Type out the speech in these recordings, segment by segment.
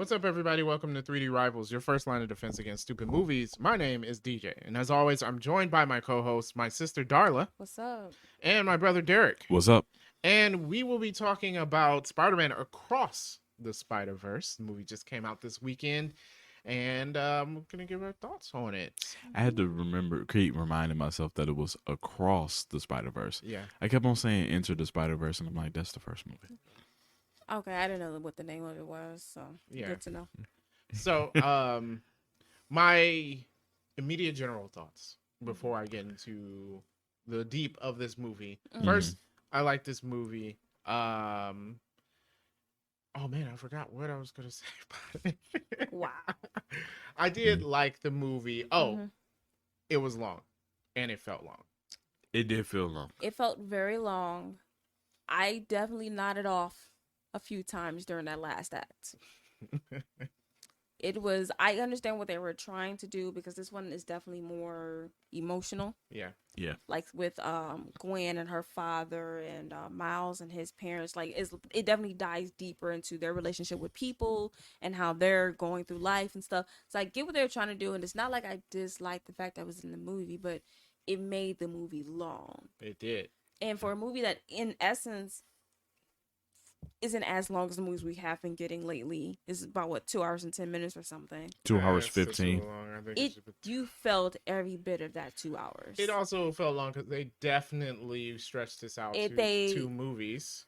What's up, everybody? Welcome to 3D Rivals, your first line of defense against stupid movies. My name is DJ, and as always, I'm joined by my co-host, my sister Darla. What's up? And my brother Derek. What's up? And we will be talking about Spider-Man Across the Spiderverse. The movie just came out this weekend, and I'm going to give our thoughts on it. I had to keep reminding myself that it was Across the Spiderverse. Yeah. I kept on saying Enter the Spiderverse, and I'm like, that's the first movie. Okay, I didn't know what the name of it was, so Yeah. good to know. So, my immediate general thoughts before I get into the deep of this movie. Mhm. First, I like this movie. Oh man, I forgot what I was gonna say about it. Wow. I did like the movie. Oh, Mhm. It was long, and it felt long. It did feel long. It felt very long. I definitely nodded off a few times during that last act. I understand what they were trying to do because this one is definitely more emotional. Yeah. Like with Gwen and her father and Miles and his parents. Like it definitely dives deeper into their relationship with people and how they're going through life and stuff. So I get what they're trying to do, and it's not like I dislike the fact that it was in the movie, but it made the movie long. It did. And for a movie that in essence isn't as long as the movies we have been getting lately, it's about 2 hours and 10 minutes or something. 2 hours It's just a 15. little long. I think You felt every bit of that 2 hours. it also felt long because they definitely stretched this out to two movies.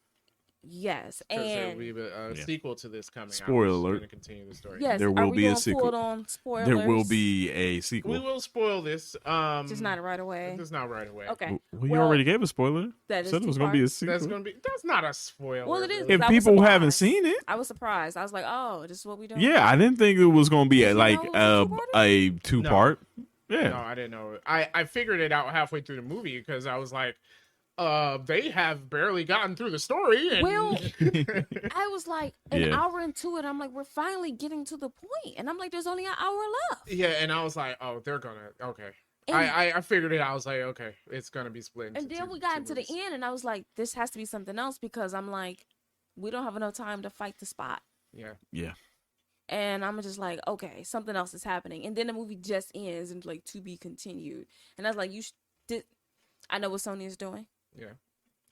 Yes, Because there will and be a sequel to this coming out. Spoiler Which is alert. going to continue the story. yes, There are will we be a going sequel. full on spoilers? There will be a sequel. We will spoil this. Just not right away. Just not right away. Okay. Well, you already gave a spoiler. That is Said it was two going to be a parts. sequel. That's not a spoiler. Well, it is. really. If I was people haven't surprised. seen it, I was surprised. I was like, "Oh, this is what we doing." yeah, I didn't think it was going to be Did you know it was a two-part. Yeah. No, I didn't know. I figured it out halfway through the movie because I was like, they have barely gotten through the story. And... Well, I was like an Yeah. hour into it. I'm like, we're finally getting to the point, and I'm like, there's only an hour left. yeah, and I was like, oh, they're gonna okay. And, I figured it out. I was like, okay, it's gonna be split. Into and then two- we got two into the movies. end, and I was like, this has to be something else because I'm like, we don't have enough time to fight the spot. Yeah. Yeah. And I'm just like, okay, something else is happening. And then the movie just ends and like to be continued. And I was like, I know what Sony is doing. Yeah.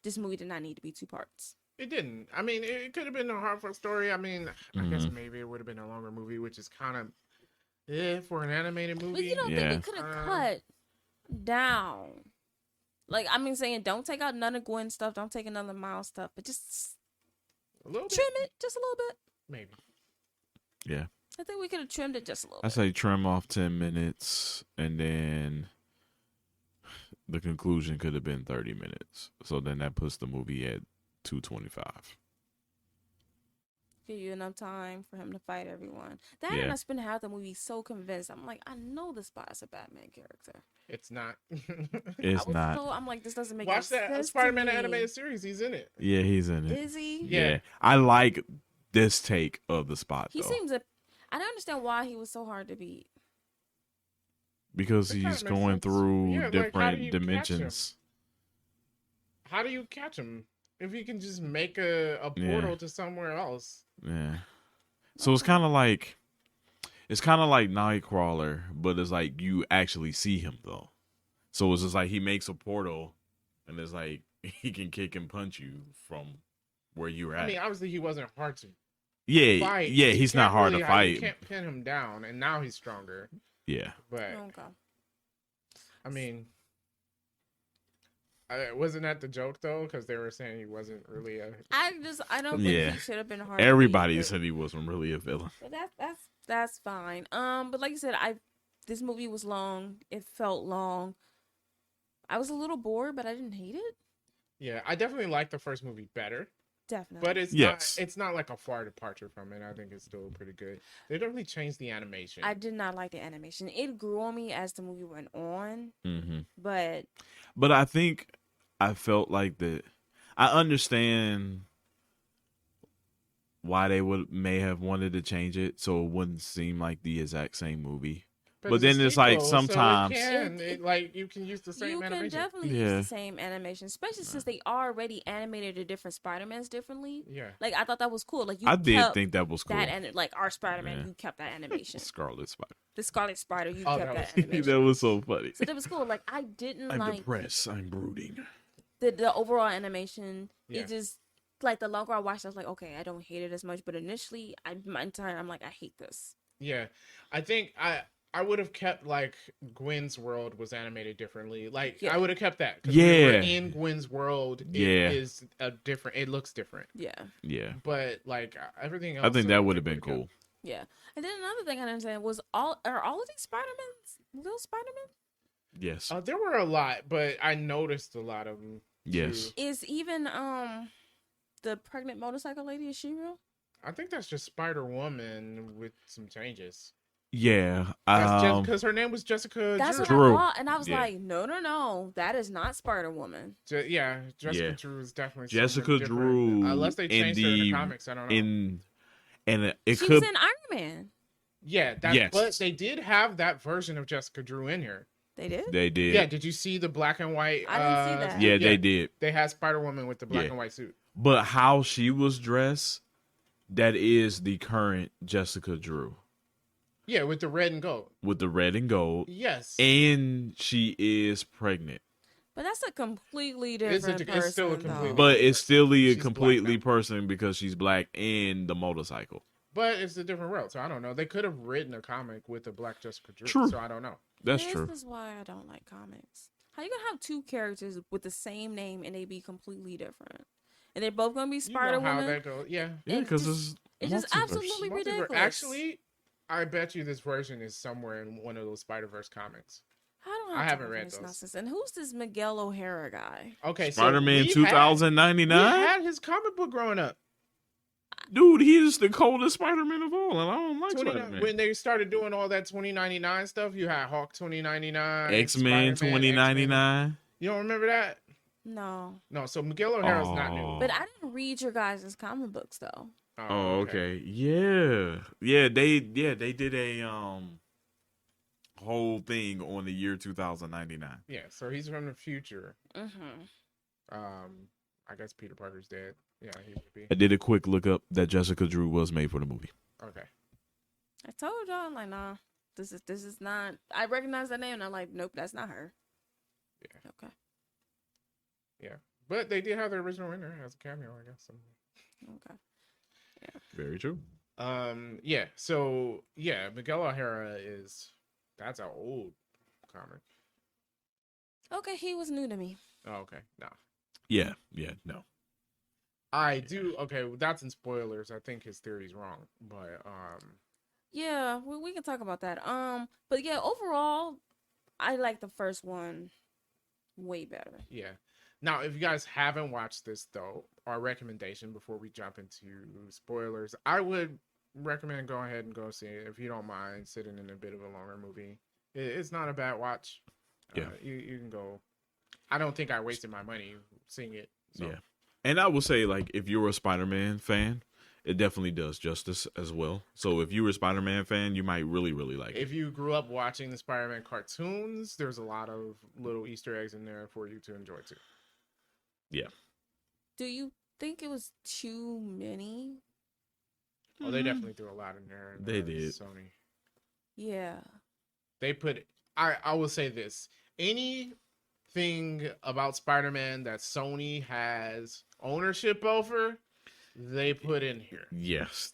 This movie did not need to be 2 parts. It didn't. I mean, it could have been a Hartford story. I mean, I guess Mm-hmm. maybe it would have been a longer movie, which is kind of for an animated movie. But you don't Yeah. think we could have cut down? Like, I mean, saying don't take out none of Gwen stuff, don't take another Miles stuff, but just a little bit, trim it just a little bit. maybe. Yeah. I think we could have trimmed it just a little I bit. say trim off 10 minutes, and then the conclusion could have been 30 minutes. So then that puts the movie at 225. Give you enough time for him to fight everyone. That Yeah. and I spent half the movie so convinced. I'm like, I know this Spot's a Batman character. It's not. It's not. I'm like, this doesn't make Watch any that sense to Spider-Man me. animated series. He's in it. Yeah, he's in it. Is he? Yeah. I like this take of the Spot, He though. seems I don't understand why he was so hard to beat. Because It kinda he's makes going sense. through Yeah, like, how do different you catch dimensions. How do you catch him if he can just make a portal Yeah. to somewhere else? Yeah. So it's kind of like Nightcrawler, but it's like you actually see him though. So it's just like he makes a portal, and it's like he can kick and punch you from where you're at. I mean, obviously he wasn't hard to yeah, fight. yeah, You he's not can't hard really- to You fight. can't pin him down, and now he's stronger. Yeah, But Okay. I mean, wasn't that the joke though? Because they were saying he wasn't really a. I don't think Yeah. he should have been hard. to everybody beat, but- said he wasn't really a villain. But that's fine. But like you said, this movie was long. It felt long. I was a little bored, but I didn't hate it. Yeah, I definitely like the first movie better, Definitely. but it's Yes. not. It's not like a far departure from it. I think it's still pretty good. They definitely changed the animation. I did not like the animation. It grew on me as the movie went on, Mm-hmm. but But I think I felt like that. I understand why they may have wanted to change it so it wouldn't seem like the exact same movie. But then it's like sequel, sometimes, like you can use the same you animation. can definitely use the same animation, especially since they already animated the different Spider-Mans differently. Yeah. Like I thought that was cool. Like I did think that was cool. That and like our Spider-Man, you kept that animation. Scarlet Spider. The Scarlet Spider, you kept that animation. That was so funny. So that was cool. Like I didn't I'm depressed. I'm brooding. The overall animation. Yeah. It just like the longer I watched, I was like, okay, I don't hate it as much. But initially, I'm like, I hate this. Yeah, I think I would have kept like Gwen's world was animated differently. Like I would have kept that. In Gwen's world, it is a different. It looks different. Yeah. But like everything else, I think that would have been cool. Yeah, and then another thing I didn't understand was all of these Spider-Mans real Spider-Man? Yes. There were a lot, but I noticed a lot of them. Yes. Too. Is even the pregnant motorcycle lady, is she real? I think that's just Spider-Woman with some changes. Yeah, because her name was Jessica. That's Drew. what I thought, and I was like, no, that is not Spider-Woman. Jessica Drew is definitely Jessica Drew. Unless they changed her in the comics, I don't know. She was in Iron Man. Yeah, but they did have that version of Jessica Drew in here. They did. They did. Yeah, did you see the black and white? I didn't see that. Yeah, they did. They had Spider-Woman with the black and white suit. But how she was dressed, that is the current Jessica Drew. Yeah, with the red and gold. With the red and gold. Yes. And she is pregnant. But that's a completely different person. It's still a completely But it's still a completely person because she's black and the motorcycle. But it's a different world, so I don't know. They could have written a comic with a black Jessica Drew, True. So I don't know. That's true. This is why I don't like comics. How you gonna have two characters with the same name and they be completely different? And they're both gonna be Spider-Woman? You know how that goes. Yeah. Yeah, because it's just absolutely ridiculous. Actually, I bet you this version is somewhere in one of those Spider-Verse comics. I haven't read those. Nonsense. And who's this Miguel O'Hara guy? Okay, Spider-Man 2099? He had his comic book growing up. Dude, he is the coldest Spider-Man of all, and I don't like Spider-Man. When they started doing all that 2099 stuff, you had Hulk 2099, X-Men 2099. You don't remember that? No. So Miguel O'Hara's not new. But I didn't read your guys' comic books though. Oh, okay. Yeah. They did a whole thing on the year 2099. Yeah, so he's from the future. Mm-hmm. I guess Peter Parker's dead. Yeah, he would be. I did a quick look up that Jessica Drew was made for the movie. Okay. I told y'all, I'm like, nah, this is not. I recognize that name, and I'm like, nope, that's not her. Yeah. Okay. Yeah, but they did have the original winner as a cameo, I guess. Okay. Yeah. Very true. Yeah. So yeah, Miguel O'Hara that's an old comic. Okay, he was new to me. Oh, okay. No. Yeah. No. I do. Okay, well, that's in spoilers. I think his theory's wrong, but yeah, we can talk about that. But yeah, overall, I like the first one way better. Yeah. Now, if you guys haven't watched this though, our recommendation before we jump into spoilers, I would recommend go ahead and go see it if you don't mind sitting in a bit of a longer movie. It's not a bad watch. Yeah, you can go. I don't think I wasted my money seeing it. So. Yeah. And I will say, like, if you're a Spider-Man fan, it definitely does justice as well. So if you were a Spider-Man fan, you might really, really like it. If you grew up watching the Spider-Man cartoons, there's a lot of little Easter eggs in there for you to enjoy too. Yeah. Do you think it was too many? Oh, they definitely threw a lot in there. They did. Sony. Yeah. They put. I will say this: anything about Spider-Man that Sony has ownership over, they put in here. Yes.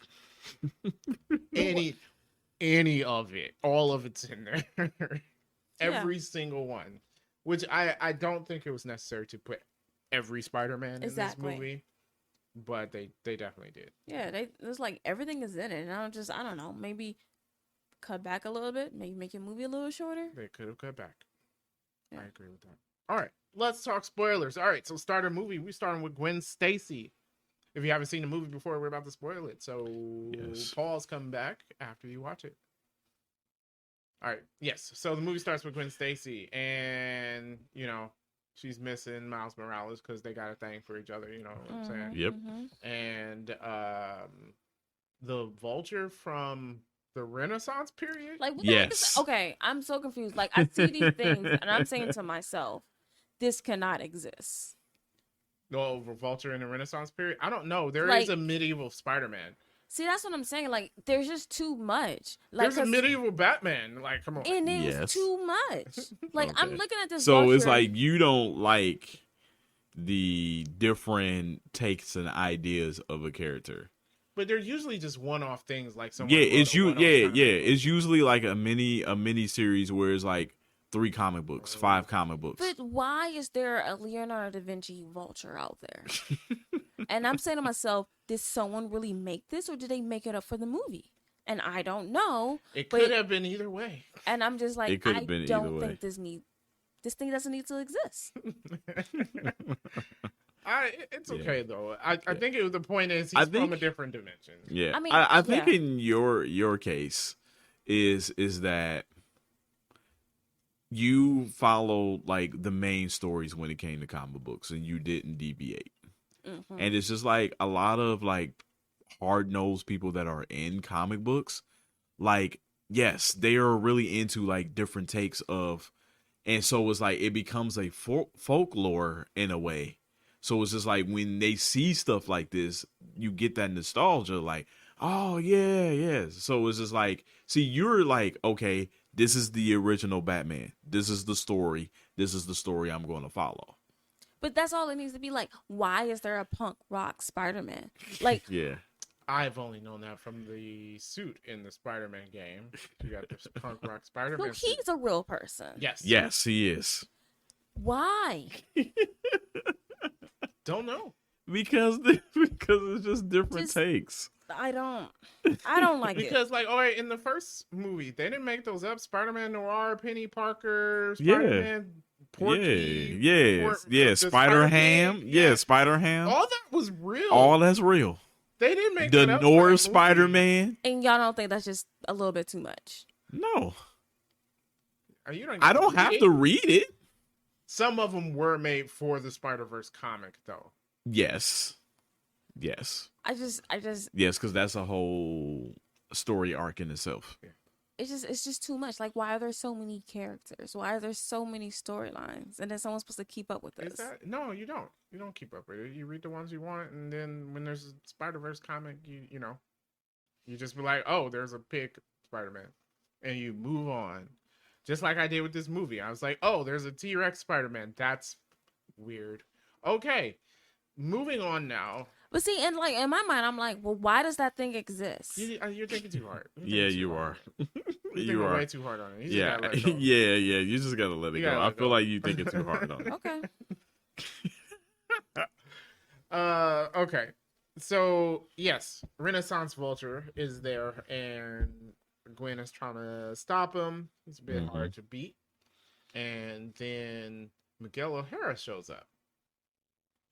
any of it, all of it's in there. Every single one. Which I don't think it was necessary to put every Spider-Man in this movie, but they definitely did. Yeah, it's like everything is in it, and I don't know, maybe cut back a little bit, maybe make your movie a little shorter. They could have cut back. Yeah. I agree with that. All right, let's talk spoilers. All right, so start a movie. We're starting with Gwen Stacy. If you haven't seen the movie before, we're about to spoil it. So yes. Paul's coming back after you watch it. All right, yes. So the movie starts with Gwen Stacy, and she's missing Miles Morales because they got a thing for each other. You know what I'm saying? Yep. Mm-hmm. And the Vulture from The Renaissance period? Like, what the heck is Yes. that? Okay, I'm so confused. Like, I see these things, and I'm saying to myself, this cannot exist. No, Vulture in the Renaissance period? I don't know. There is Like- a medieval Spider-Man. See, that's what I'm saying. Like, there's just too much. Like, There's a 'cause medieval Batman. Like, come on. it is Yes. too much. Like, I'm Okay. looking at this. So it's Vulture. like you don't like the different takes and ideas of a character. But they're usually just one-off things, like someone. Yeah, wrote it's a you. one-off Yeah, kind of yeah. book. It's usually like a mini series where it's like 3 comic books, 5 comic books. But why is there a Leonardo da Vinci Vulture out there? And I'm saying to myself, did someone really make this, or did they make it up for the movie? And I don't know. It but- could have been either way. And I'm just like, It could I have been either don't way. think this thing doesn't need to exist. It's Yeah. okay though. I think the point is I he's from think- a different dimension. Yeah, I mean, I think yeah. in your case is that you followed like the main stories when it came to comic books, and you didn't deviate. Mhm. And it's just like a lot of like hard-nosed people that are in comic books, like, yes, they are really into like different takes of, and so it's like it becomes a folklore in a way. So it's just like when they see stuff like this, you get that nostalgia, like, oh yeah, yeah. So it's just like, see, you're like, okay, this is the original Batman. This is the story. This is the story I'm going to follow. But that's all it needs to be. Like, why is there a punk rock Spider-Man? Like, Yeah. I've only known that from the suit in the Spider-Man game. You got this punk rock Spider-Man no, suit. he's a real person. Yes. Yes, he is. Why? Don't know. Because it's just different Just- takes. I don't like it. Because, like, all right, in the first movie, they didn't make those up. Spider-Man Noir, Penny Parker, Yeah. Spider-Man, Porky. Yeah, the Spider-Ham. Spider-Pig, Yeah, Spider-Ham. All that was real. All that's real. They didn't make The that up for North that movie. Spider-Man. And y'all don't think that's just a little bit too much? No, You I don't have to read it. Some of them were made for the Spider-Verse comic, though. Yes. I just Yes, because that's a whole story arc in itself. it's just too much. Like, why are there so many characters? Why are there so many storylines? And then someone's supposed to keep up with Is this. that no? You don't. You don't keep up with it. You read the ones you want, and then when there's a Spider-Verse comic, you know, you just be like, oh, there's a pig Spider-Man, and you move on. Just like I did with this movie, I was like, oh, there's a T-Rex Spider-Man. That's weird. Okay, moving on now. But see, and like in my mind, I'm like, well, why does that thing exist? You're thinking too hard. Yeah, you are. You're You thinking are. way too hard on it. You just Yeah, gotta let it go. yeah. You just gotta let it You go. gotta I let it feel go. like you thinking too hard on it. Okay. Okay. So yes, Renaissance Vulture is there, and Gwen is trying to stop him. He's a bit Mhm. hard to beat, and then Miguel O'Hara shows up.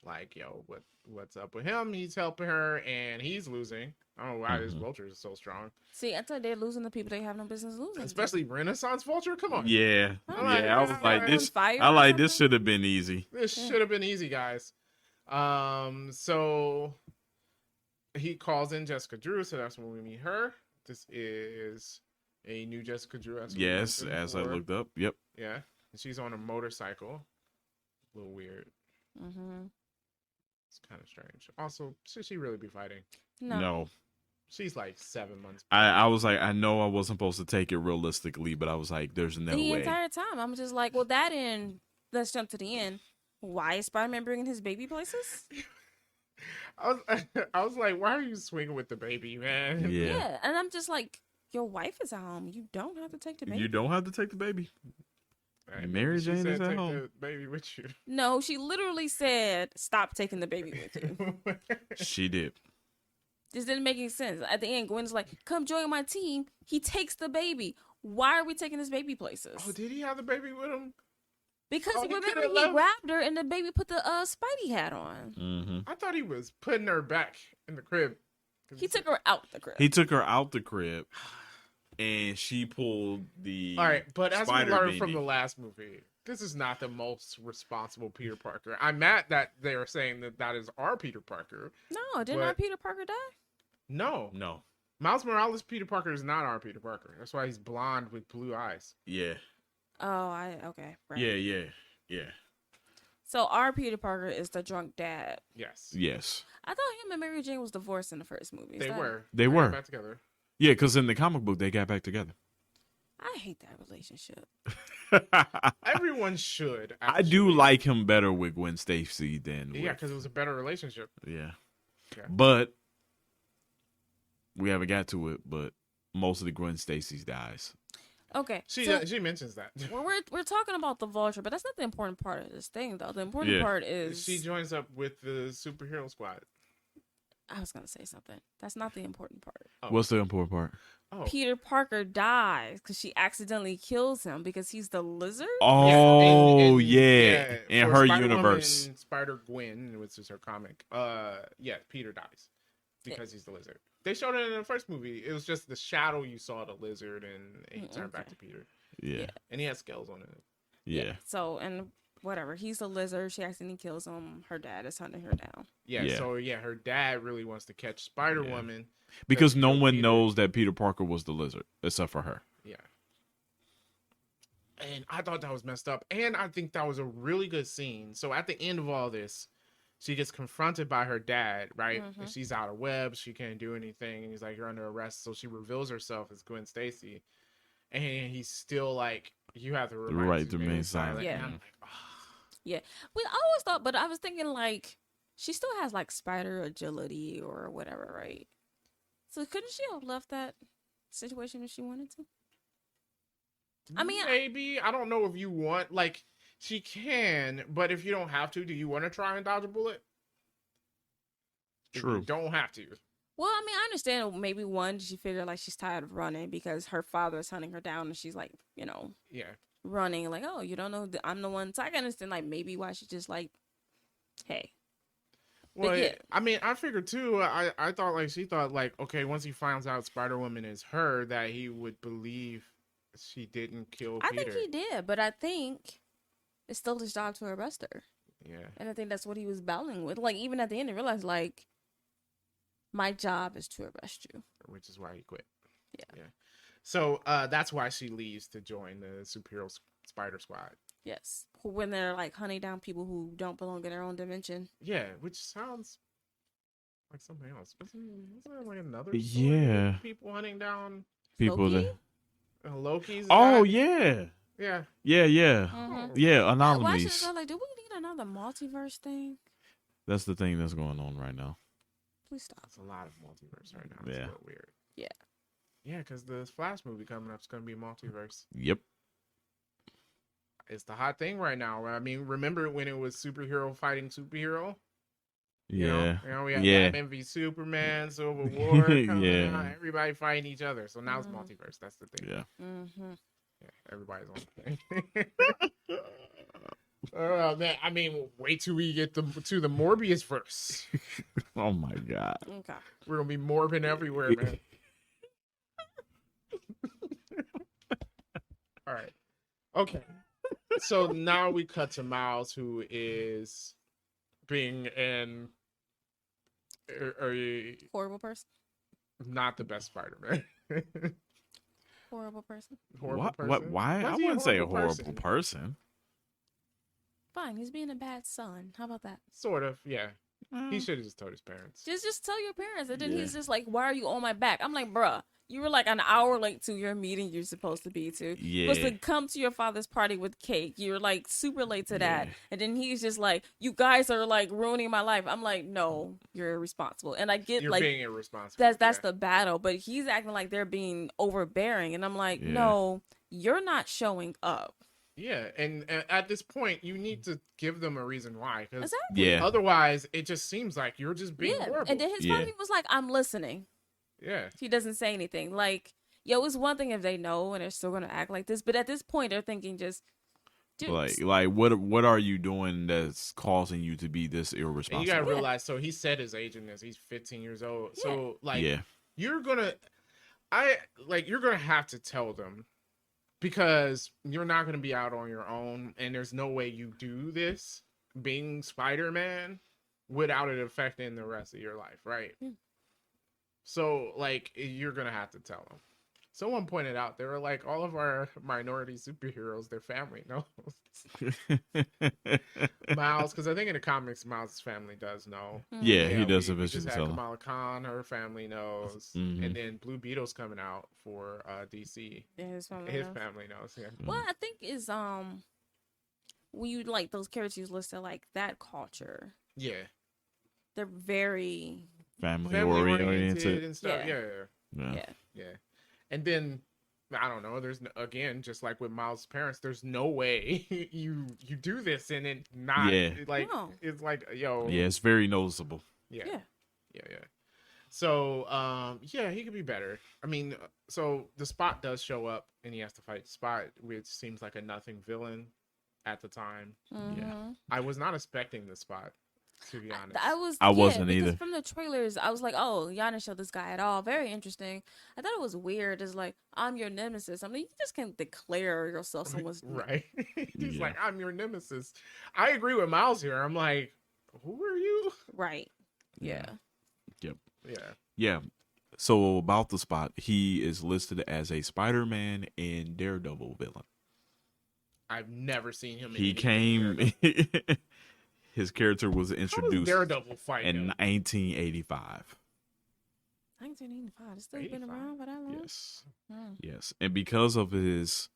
Like, yo, what's up with him? He's helping her, and he's losing. I don't know why this Mhm. Vulture is so strong, See, I thought they're losing the people they have no business losing. especially Renaissance Vulture. Come on, Yeah, Oh, yeah. I was yeah, like yeah. this. Fire I or like this. something? Should have been easy. This Yeah. should have been easy, guys. So he calls in Jessica Drew, so that's when we meet her. This is a new Jessica Drew. As we Yes, mentioned as I before. looked up. Yep. Yeah, and she's on a motorcycle. A little weird. Mm-hmm. It's kind of strange. Also, should she really be fighting? No. She's like 7 months. I was like, I know I wasn't supposed to take it realistically, but I was like, there's no The way. entire time, I'm just like, well, that end. Let's jump to the end. Why is Spider-Man bringing his baby places? I was like, why are you swinging with the baby, man? Yeah. And I'm just like, your wife is at home. You don't have to take the baby. You don't have to take the baby. Right, Mary she Jane said is at take home. the baby with you. No, she literally said, "Stop taking the baby with you." She did. This didn't make any sense. At the end, Gwen's like, "Come join my team." He takes the baby. Why are we taking this baby places? Oh, did he have the baby with him? Because Oh, he remember could've he left. grabbed her and the baby put the Spidey hat on. Mm-hmm. I thought he was putting her back in the crib. He took her out the crib. He took her out the crib, and she pulled the. All right, but as we Spider learned from baby. the last movie, this is not the most responsible Peter Parker. I'm mad that they are saying that is our Peter Parker. No, didn't But- our Peter Parker die? No, No. Miles Morales Peter Parker is not our Peter Parker. That's why he's blonde with blue eyes. Yeah. Okay, right. Yeah. So our Peter Parker is the drunk dad. Yes. Yes. I thought him and Mary Jane was divorced in the first movie. They were. They got were. back together. Yeah, because in the comic book they got back together. I hate that relationship. Everyone should. I do like him better with Gwen Stacy than Yeah, because it was a better relationship. Yeah. Okay. But we haven't got to it, but mostly Gwen Stacy dies. Okay. She mentions that. We're talking about the Vulture, but that's not the important part of this thing, though. The important part is she joins up with the superhero squad. I was gonna say something. That's not the important part. Oh. What's the important part? Oh. Peter Parker dies because she accidentally kills him because he's the lizard. Oh, yeah. In For her Spider-Woman, universe. Spider-Gwen, which is her comic. Peter dies because he's the lizard. They showed it in the first movie. It was just the shadow you saw the lizard, and he turned back to Peter. Yeah. And he had scales on it. Yeah. So, and whatever, he's the lizard. She accidentally kills him. Her dad is hunting her down. Yeah. So her dad really wants to catch Spider-Woman. Because no one Peter knows that Peter Parker was the lizard, except for her. Yeah. And I thought that was messed up. And I think that was a really good scene. So at the end of all this, she gets confronted by her dad, right? Mm-hmm. And she's out of web. She can't do anything. And he's like, you're under arrest. So she reveals herself as Gwen Stacy. And he's still like, you have the right to remain silent. Yeah. And I'm like, oh. Yeah. We always thought, but I was thinking like, she still has like spider agility or whatever, right? So couldn't she have left that situation if she wanted to? I mean, maybe. I don't know if you want, like, she can, but if you don't have to, do you want to try and dodge a bullet? True. You don't have to. well, I mean, I understand maybe one, she figured like she's tired of running because her father is hunting her down and she's like, Yeah. running like, oh, you don't know I'm the one. So I can understand like maybe why she just like, hey. Well, yeah. I mean, I figured too. I thought like she thought like, okay, once he finds out Spider-Woman is her, that he would believe she didn't kill Peter. I think he did, but I think it's still his job to arrest her. Yeah. And I think that's what he was battling with. Like even at the end, he realized like, my job is to arrest you, Which is why he quit. Yeah. So that's why she leaves to join the superhero spider squad. Yes, when they're like hunting down people who don't belong in their own dimension. Yeah, which sounds like something else. Wasn't there like another story Yeah. with people hunting down People Loki? that Loki's? Oh, guy? Yeah. Yeah. Mhm. Yeah, Watching anomalies. this, I'm like, do we need another multiverse thing? That's the thing that's going on right now. Please stop. It's a lot of multiverse right now. It's Yeah. a little weird. Yeah. Yeah, because the Flash movie coming up is going to be multiverse. Yep. It's the hot thing right now. I mean, remember when it was superhero fighting superhero? Yeah. We had Yeah. Batman v Superman, Civil War coming Yeah. out, everybody fighting each other. So now it's Mhm. multiverse. That's the thing. Yeah. Mm-hmm. Yeah, everybody's on the thing. Oh man, I mean, wait till we get to the Morbius verse. Oh my God. Okay. We're gonna be morbing everywhere, man. All right. Okay. So now we cut to Miles, who is being Horrible person. not the best Spider-Man. Horrible person. Horrible What? person. Why? I Was he wouldn't say a horrible person. Fine. He's being a bad son. How about that? Sort of, yeah. He should have just told his parents. Just tell your parents. And then Yeah. he's just like, why are you on my back? I'm like, bruh, you were like an hour late to your meeting you're supposed to be to. You're supposed to come to your father's party with cake. You're like super late to that. Yeah. And then he's just like, you guys are like ruining my life. I'm like, no, you're irresponsible. And I get You're like, being irresponsible. that's yeah. the battle. But he's acting like they're being overbearing. And I'm like, Yeah. no, you're not showing up. Yeah, and at this point, you need to give them a reason why, because Exactly. Yeah. otherwise, it just seems like you're just being Yeah. horrible. And then his Yeah. family was like, I'm listening. Yeah, He doesn't say anything. Like, yo, it's one thing if they know and they're still gonna act like this, but at this point they're thinking just, dude, Like what are you doing that's causing you to be this and irresponsible? you gotta realize. So he said his age in this. He's 15 years old. Yeah. So like, Yeah. you're gonna have to tell them, because you're not gonna be out on your own, and there's no way you do this being Spider-Man without it affecting the rest of your life, right? Yeah. So, like, you're gonna have to tell them. Someone pointed out they were like, all of our minority superheroes, their family knows. Miles, because I think in the comics, Miles' family does know. Yeah, he does we eventually just had tell him. Kamala Khan, her family knows, Mhm. and then Blue Beetle's coming out for DC. Yeah, his family His knows. family knows. Yeah. Well, I think is when you like those characters listed like that culture, Yeah. they're very Family Oriented oriented. and stuff. Yeah. Yeah. yeah. And then I don't know. There's again, just like with Miles' parents, there's no way you do this and it not like No. it's like yo. Yeah, it's very noticeable. Yeah. Yeah. Yeah. So yeah, he could be better. I mean, so the Spot does show up and he has to fight Spot, which seems like a nothing villain at the time. Mhm. I was not expecting the Spot, to be honest. I wasn't because either. from the trailers, I was like, oh, y'all didn't show this guy at all. Very interesting. I thought it was weird. It's like, I'm your nemesis. I mean, you just can't declare yourself someone's Right. He's Yeah. like, I'm your nemesis. I agree with Miles here. I'm like, who are you? right. Yeah. Yeah. Yeah. So about the Spot, he is listed as a Spider-Man and Daredevil villain. I've never seen him. He in came. His character was How does introduced Daredevil fight in him? 1985. 1985. It's still been 85. around for that long. Yes. Hmm. Yes. And because of his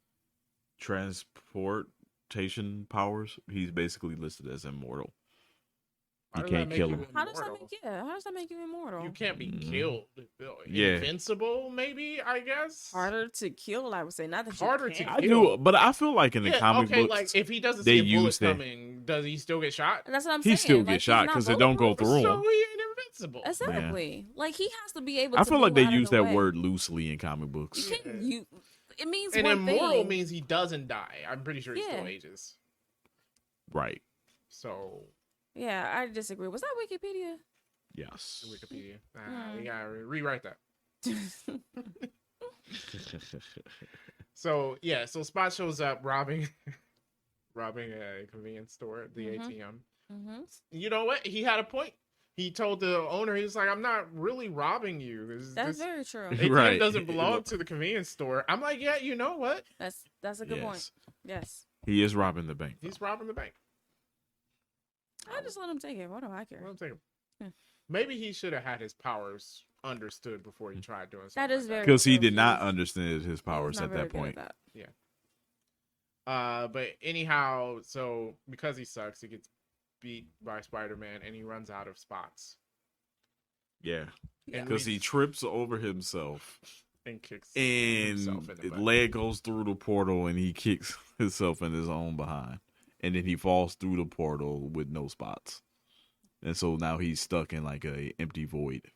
transportation powers, he's basically listed as immortal. How You does that can't make kill you him. How does that immortal? make How does that make you immortal? You can't be Mhm. killed. Yeah. Invincible, maybe. I guess Harder to kill, I would say. Not that Harder you to can't. I do, but I feel like in the comic okay, books, like if he doesn't they see a bullet use that. coming, does he still get shot? That's what I'm He saying. still Like, get he's shot not because it don't go bulletproof. through So him. he ain't invincible. Exactly. Like he has to be able. I to feel like move they out of use the that way. word loosely in comic books. You can't. You. It means And one immortal thing. means he doesn't die. I'm pretty sure he still Yeah. ages. Right. So Yeah, I disagree. Was that Wikipedia? Yes. Wikipedia, Hmm. you gotta rewrite that. So yeah, so Spot shows up robbing a convenience store, the Mhm. ATM. Mm-hmm. You know what? He had a point. He told the owner, he was like, "I'm not really robbing you. That's very true. ATM Right. doesn't belong to the convenience store." I'm like, "Yeah, you know what? That's a good point. Yes. Yes. He is robbing the bank. He's robbing the bank." I just let him take it. What do I care? Well, take him. Yeah. Maybe he should have had his powers understood before he tried doing something. That is like very Because he true. did not He's- understand his powers he's not at very that good point. that. But anyhow, so because he sucks, he gets beat by Spider-Man and he runs out of spots Yeah. Yeah. Because he trips over himself and kicks and himself in the his butt. leg goes through the portal and he kicks himself in his own behind. And then he falls through the portal with no spots. And so now he's stuck in like a empty void.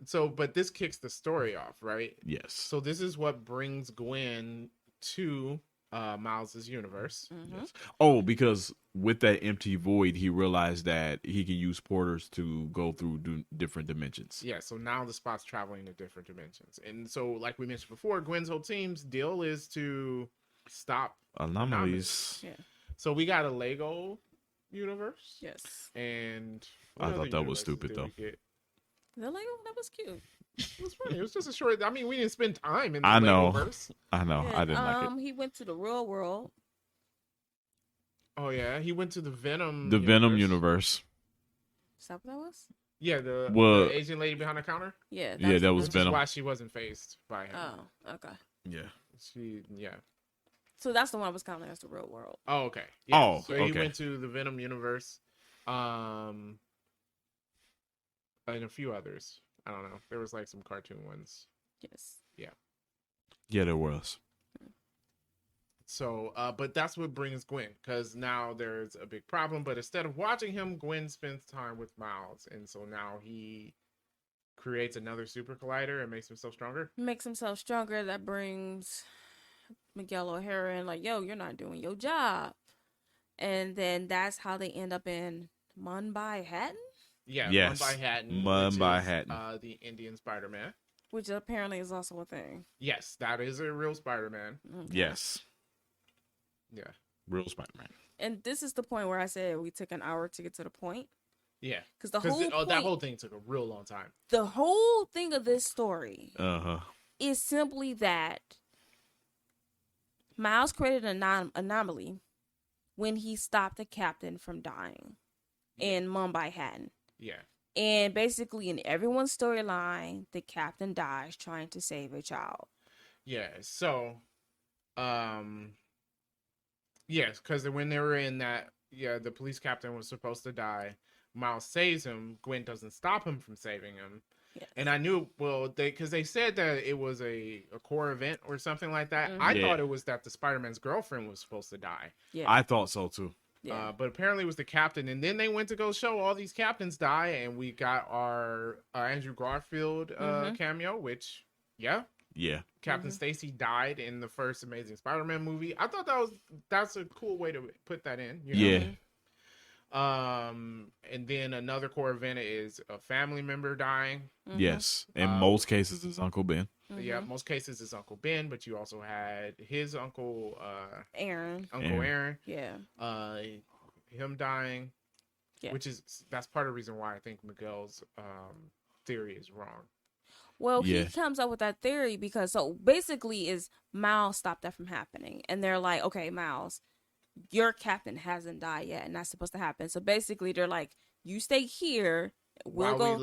So, but this kicks the story off, right? Yes. So this is what brings Gwen to Miles's universe. Mhm. Yes. Oh, because with that empty void, he realized that he can use porters to go through different dimensions. Yeah, so now the Spot's traveling to different dimensions. And so, like we mentioned before, Gwen's whole team's deal is to stop. Anomalies. Yeah. So we got a Lego universe. Yes. And I what thought other that was universes stupid, did though. we get? The Lego, that was cute. It was funny. It was just a short. I mean, we didn't spend time in the I know. Legoverse. I know. Yeah, I didn't like it. He went to the real world. Oh yeah, he went to the Venom. The Venom universe. Is that what that was? Yeah, the Well- Asian lady behind the counter. Yeah. Yeah, that was Which is Venom. why she wasn't faced by him. Oh, okay. Yeah. Yeah. So that's the one I was counting as the real world. Oh, okay. Yeah. Oh, so he okay. went to the Venom universe, and a few others. I don't know. There was like some cartoon ones. Yes. Yeah, there was. So, but that's what brings Gwen, because now there's a big problem. But instead of watching him, Gwen spends time with Miles, and so now he creates another super collider and makes himself stronger. Makes himself stronger. That brings Miguel O'Hara in, like, yo, you're not doing your job. And then that's how they end up in Mumbai Hatton, Yeah, Yes. Mumbai Hatton. Mumbai which is, Hatton. the Indian Spider-Man. which apparently is also a thing. Yes, that is a real Spider-Man. Okay. Yes. Yeah. Real Spider-Man. And this is the point where I said we took an hour to get to the point. Yeah, because the whole point, that whole thing took a real long time. the whole thing of this story Uh-huh. is simply that Miles created an anomaly when he stopped the captain from dying in Mumbai Hatton. Yeah. And basically, in everyone's storyline, the captain dies trying to save a child. Yeah. So, yes, because when they were in that, the police captain was supposed to die. Miles saves him. Gwen doesn't stop him from saving him. Yes. And I knew, because they said that it was a core event or something like that. Mm-hmm. I thought it was that the Spider-Man's girlfriend was supposed to die. Yeah. I thought so too. Yeah. But apparently it was the captain. And then they went to go show all these captains die. And we got our Andrew Garfield cameo, which, Yeah. Captain Stacy died in the first Amazing Spider-Man movie. I thought that's a cool way to put that in. You know? Yeah. And then another core event is a family member dying. Mm-hmm. Yes. In most cases, it's Uncle Ben. Mm-hmm. Yeah, most cases it's Uncle Ben, but you also had his uncle, Aaron. Uncle Aaron. Yeah. Him dying. Yeah. That's part of the reason why I think Miguel's theory is wrong. Well, he comes up with that theory because so basically is Miles stopped that from happening. And they're like, okay, Miles, your captain hasn't died yet, and that's supposed to happen. So basically they're like, you stay here. We'll go.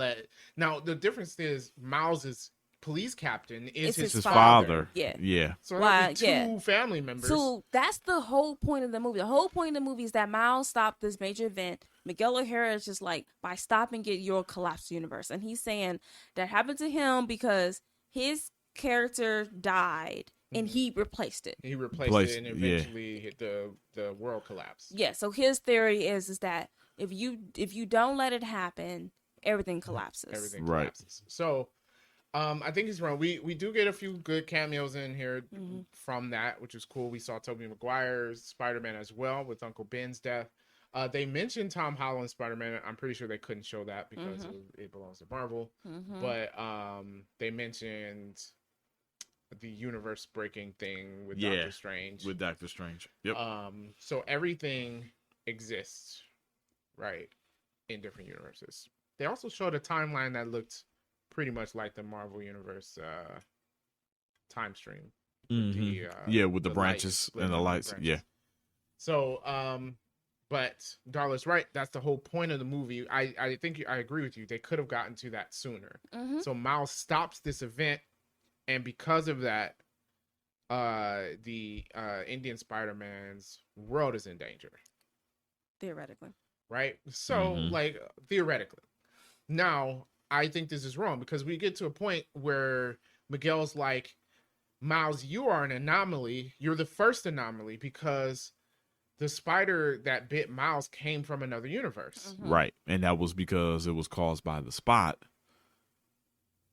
Now, the difference is Miles's police captain is his father. Yeah. Yeah. So two family members. So that's the whole point of the movie. The whole point of the movie is that Miles stopped this major event. Miguel O'Hara is just like, by stopping it, you'll collapse the universe. And he's saying that happened to him because his character died and he replaced it. He replaced it and eventually hit the world collapsed. Yeah. So his theory is that if you don't let it happen, everything collapses. Everything collapses. So I think he's wrong. We do get a few good cameos in here from that, which is cool. We saw Tobey Maguire's Spider-Man as well with Uncle Ben's death. They mentioned Tom Holland's Spider-Man. I'm pretty sure they couldn't show that because it belongs to Marvel. But they mentioned the universe breaking thing with Doctor Strange. With Doctor Strange. Yep. So everything exists, right, in different universes. They also showed a timeline that looked pretty much like the Marvel Universe time stream. With the branches and the lights. Yeah. So, but Darla's right. That's the whole point of the movie. I think I agree with you. They could have gotten to that sooner. So Miles stops this event, and because of that, the Indian Spider-Man's world is in danger. Theoretically. Right? So, theoretically. Now, I think this is wrong because we get to a point where Miguel's like, Miles, you are an anomaly. You're the first anomaly because the spider that bit Miles came from another universe. Right. And that was because it was caused by the Spot.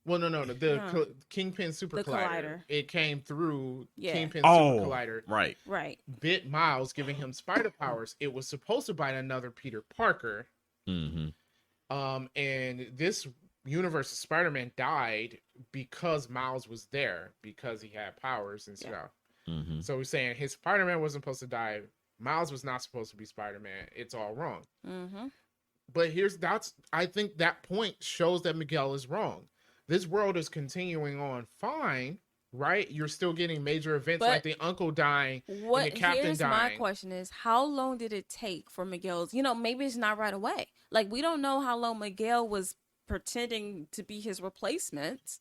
Well, no. The Kingpin Super Collider. It came through Kingpin Super Collider. Right. Bit Miles, giving him spider powers. It was supposed to bite another Peter Parker. And this universe of Spider-Man died because Miles was there, because he had powers and stuff. So we're saying his Spider-Man wasn't supposed to die. Miles was not supposed to be Spider-Man. It's all wrong. But I think that point shows that Miguel is wrong. This world is continuing on fine, right? You're still getting major events like the uncle dying and the captain dying. My question is, how long did it take for Miguel's, maybe it's not right away. Like, we don't know how long Miguel was pretending to be his replacement.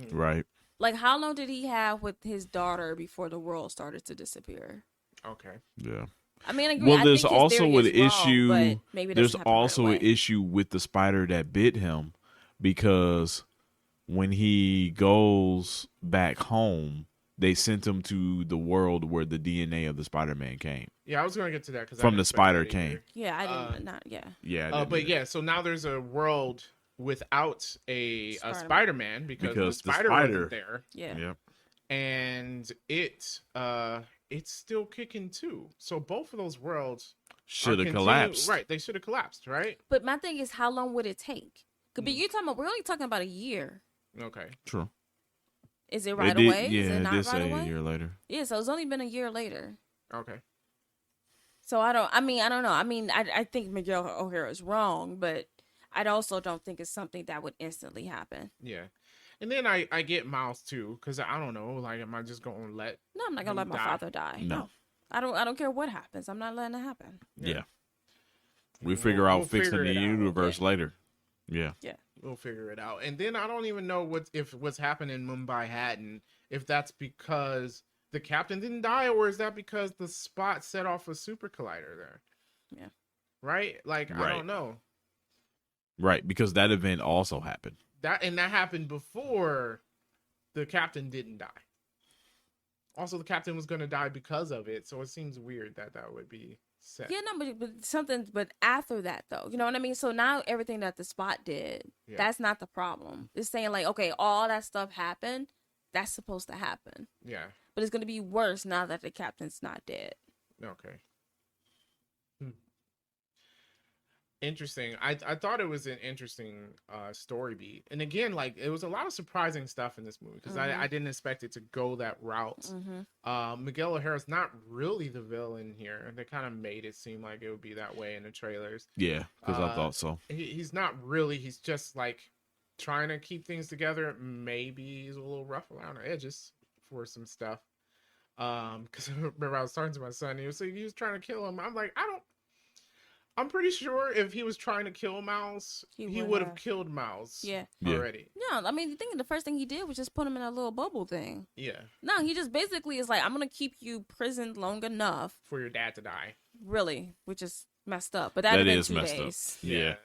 Right. Like, how long did he have with his daughter before the world started to disappear? Okay. Yeah. I mean, I agree. Well, there's also an issue. Wrong, maybe there's also an issue with the spider that bit him, because when he goes back home, they sent him to the world where the DNA of the Spider-Man came. Yeah, I was going to get to that from the spider came. Yeah, I didn't. Yeah. So now there's a world without a Spider-Man because the spider wasn't there. Yeah. And it's still kicking too. So both of those worlds should have collapsed. Right, they should have collapsed, right? But my thing is, how long would it take? Could be we're only talking about a year. Okay. True. Is it right away? Yeah, is it not did right say away? a year later. Yeah, so it's only been a year later. Okay. So I don't know. I mean, I think Miguel O'Hara is wrong, but I also don't think it's something that would instantly happen. Yeah. And then I get Miles too, because I don't know, like, am I just gonna let No, I'm not gonna him let my die? father die. No. I don't care what happens. I'm not letting it happen. Yeah. We We'll- figure out we'll fixing figure the it out. universe later. Yeah. We'll figure it out. And then I don't even know what's happening in Mumbai Hatton, if that's because the captain didn't die, or is that because the spot set off a super collider there? Yeah. Right? Like, I Right. don't know. Right, because that event also happened. That happened before the captain didn't die. Also, the captain was going to die because of it, so it seems weird that would be set. Yeah, no, but after that though, you know what I mean? So now everything that the spot did, that's not the problem. It's saying like, okay, all that stuff happened, that's supposed to happen. Yeah. But it's gonna be worse now that the captain's not dead. Okay. Interesting. I thought it was an interesting story beat, and again, like, it was a lot of surprising stuff in this movie because I didn't expect it to go that route. Miguel O'Hara's not really the villain here. They kind of made it seem like it would be that way in the trailers. Yeah, because I thought so. He's not really. He's just like trying to keep things together. Maybe he's a little rough around the edges for some stuff. Because I remember I was talking to my son. He was trying to kill him. I'm like, I'm pretty sure if he was trying to kill Miles, he would have killed Miles. Already. No, I mean, the first thing he did was just put him in a little bubble thing. Yeah. No, he just basically is like, I'm gonna keep you prisoned long enough for your dad to die. Really, which is messed up. But that is messed up. Yeah.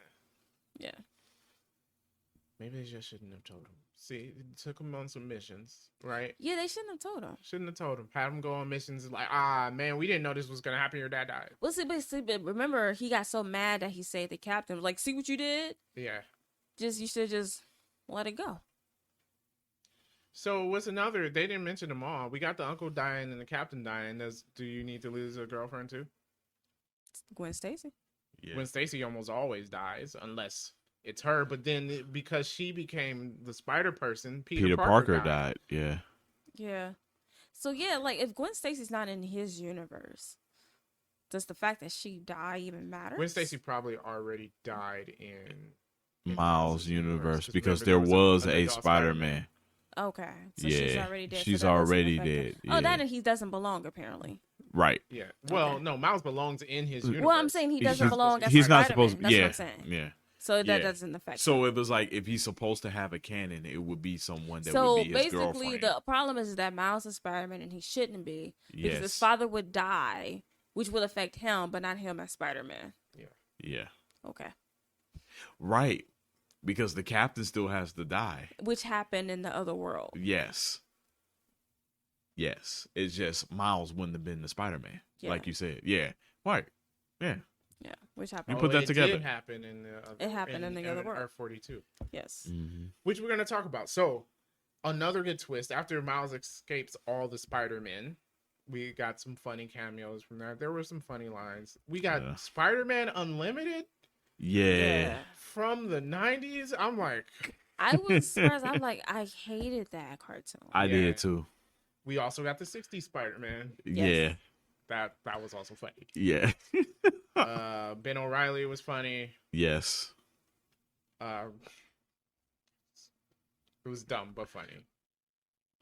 Maybe they just shouldn't have told him. See, it took him on some missions, right? Yeah, they shouldn't have told him. Shouldn't have told him. Had him go on missions like, man, we didn't know this was gonna happen. Your dad died. Well, but remember, he got so mad that he saved the captain. Like, see what you did? Yeah. You should just let it go. So what's another? They didn't mention them all. We got the uncle dying and the captain dying. Do you need to lose a girlfriend too? Gwen Stacy. Yeah. Gwen Stacy almost always dies unless it's her, but then because she became the spider person, Peter Parker died. Yeah. Yeah. So yeah, like, if Gwen Stacy's not in his universe, does the fact that she died even matter? Gwen Stacy probably already died in Miles' universe because there was a Spider-Man. Okay. So she's already dead. She's already dead. Oh, that and he doesn't belong apparently. Right. Yeah. Well, no, Miles belongs in his universe. Well, I'm saying he doesn't belong as he's Spider-Man. not supposed to. That's Yeah. what I'm saying. Yeah. So that doesn't affect. So it was like, if he's supposed to have a canon, it would be someone that would be his basically, girlfriend. the problem is that Miles is Spider-Man and he shouldn't be because his father would die, which will affect him, but not him as Spider-Man. Yeah. Okay. Right. Because the captain still has to die, which happened in the other world. Yes. It's just Miles wouldn't have been the Spider-Man, like you said. Yeah. Right. Yeah. Yeah, which happened. You put that together. It did happen in the. It happened in the other world. R42. Yes. Mm-hmm. Which we're gonna talk about. So, another good twist after Miles escapes all the Spider-Men. We got some funny cameos from that. There were some funny lines. We got Spider-Man Unlimited. Yeah. From the 90s. I'm like, I was surprised. I'm like, I hated that cartoon. I did too. We also got the 60s Spider-Man. Yeah. That was also funny. Yeah. Ben O'Reilly was funny. Yes. It was dumb but funny.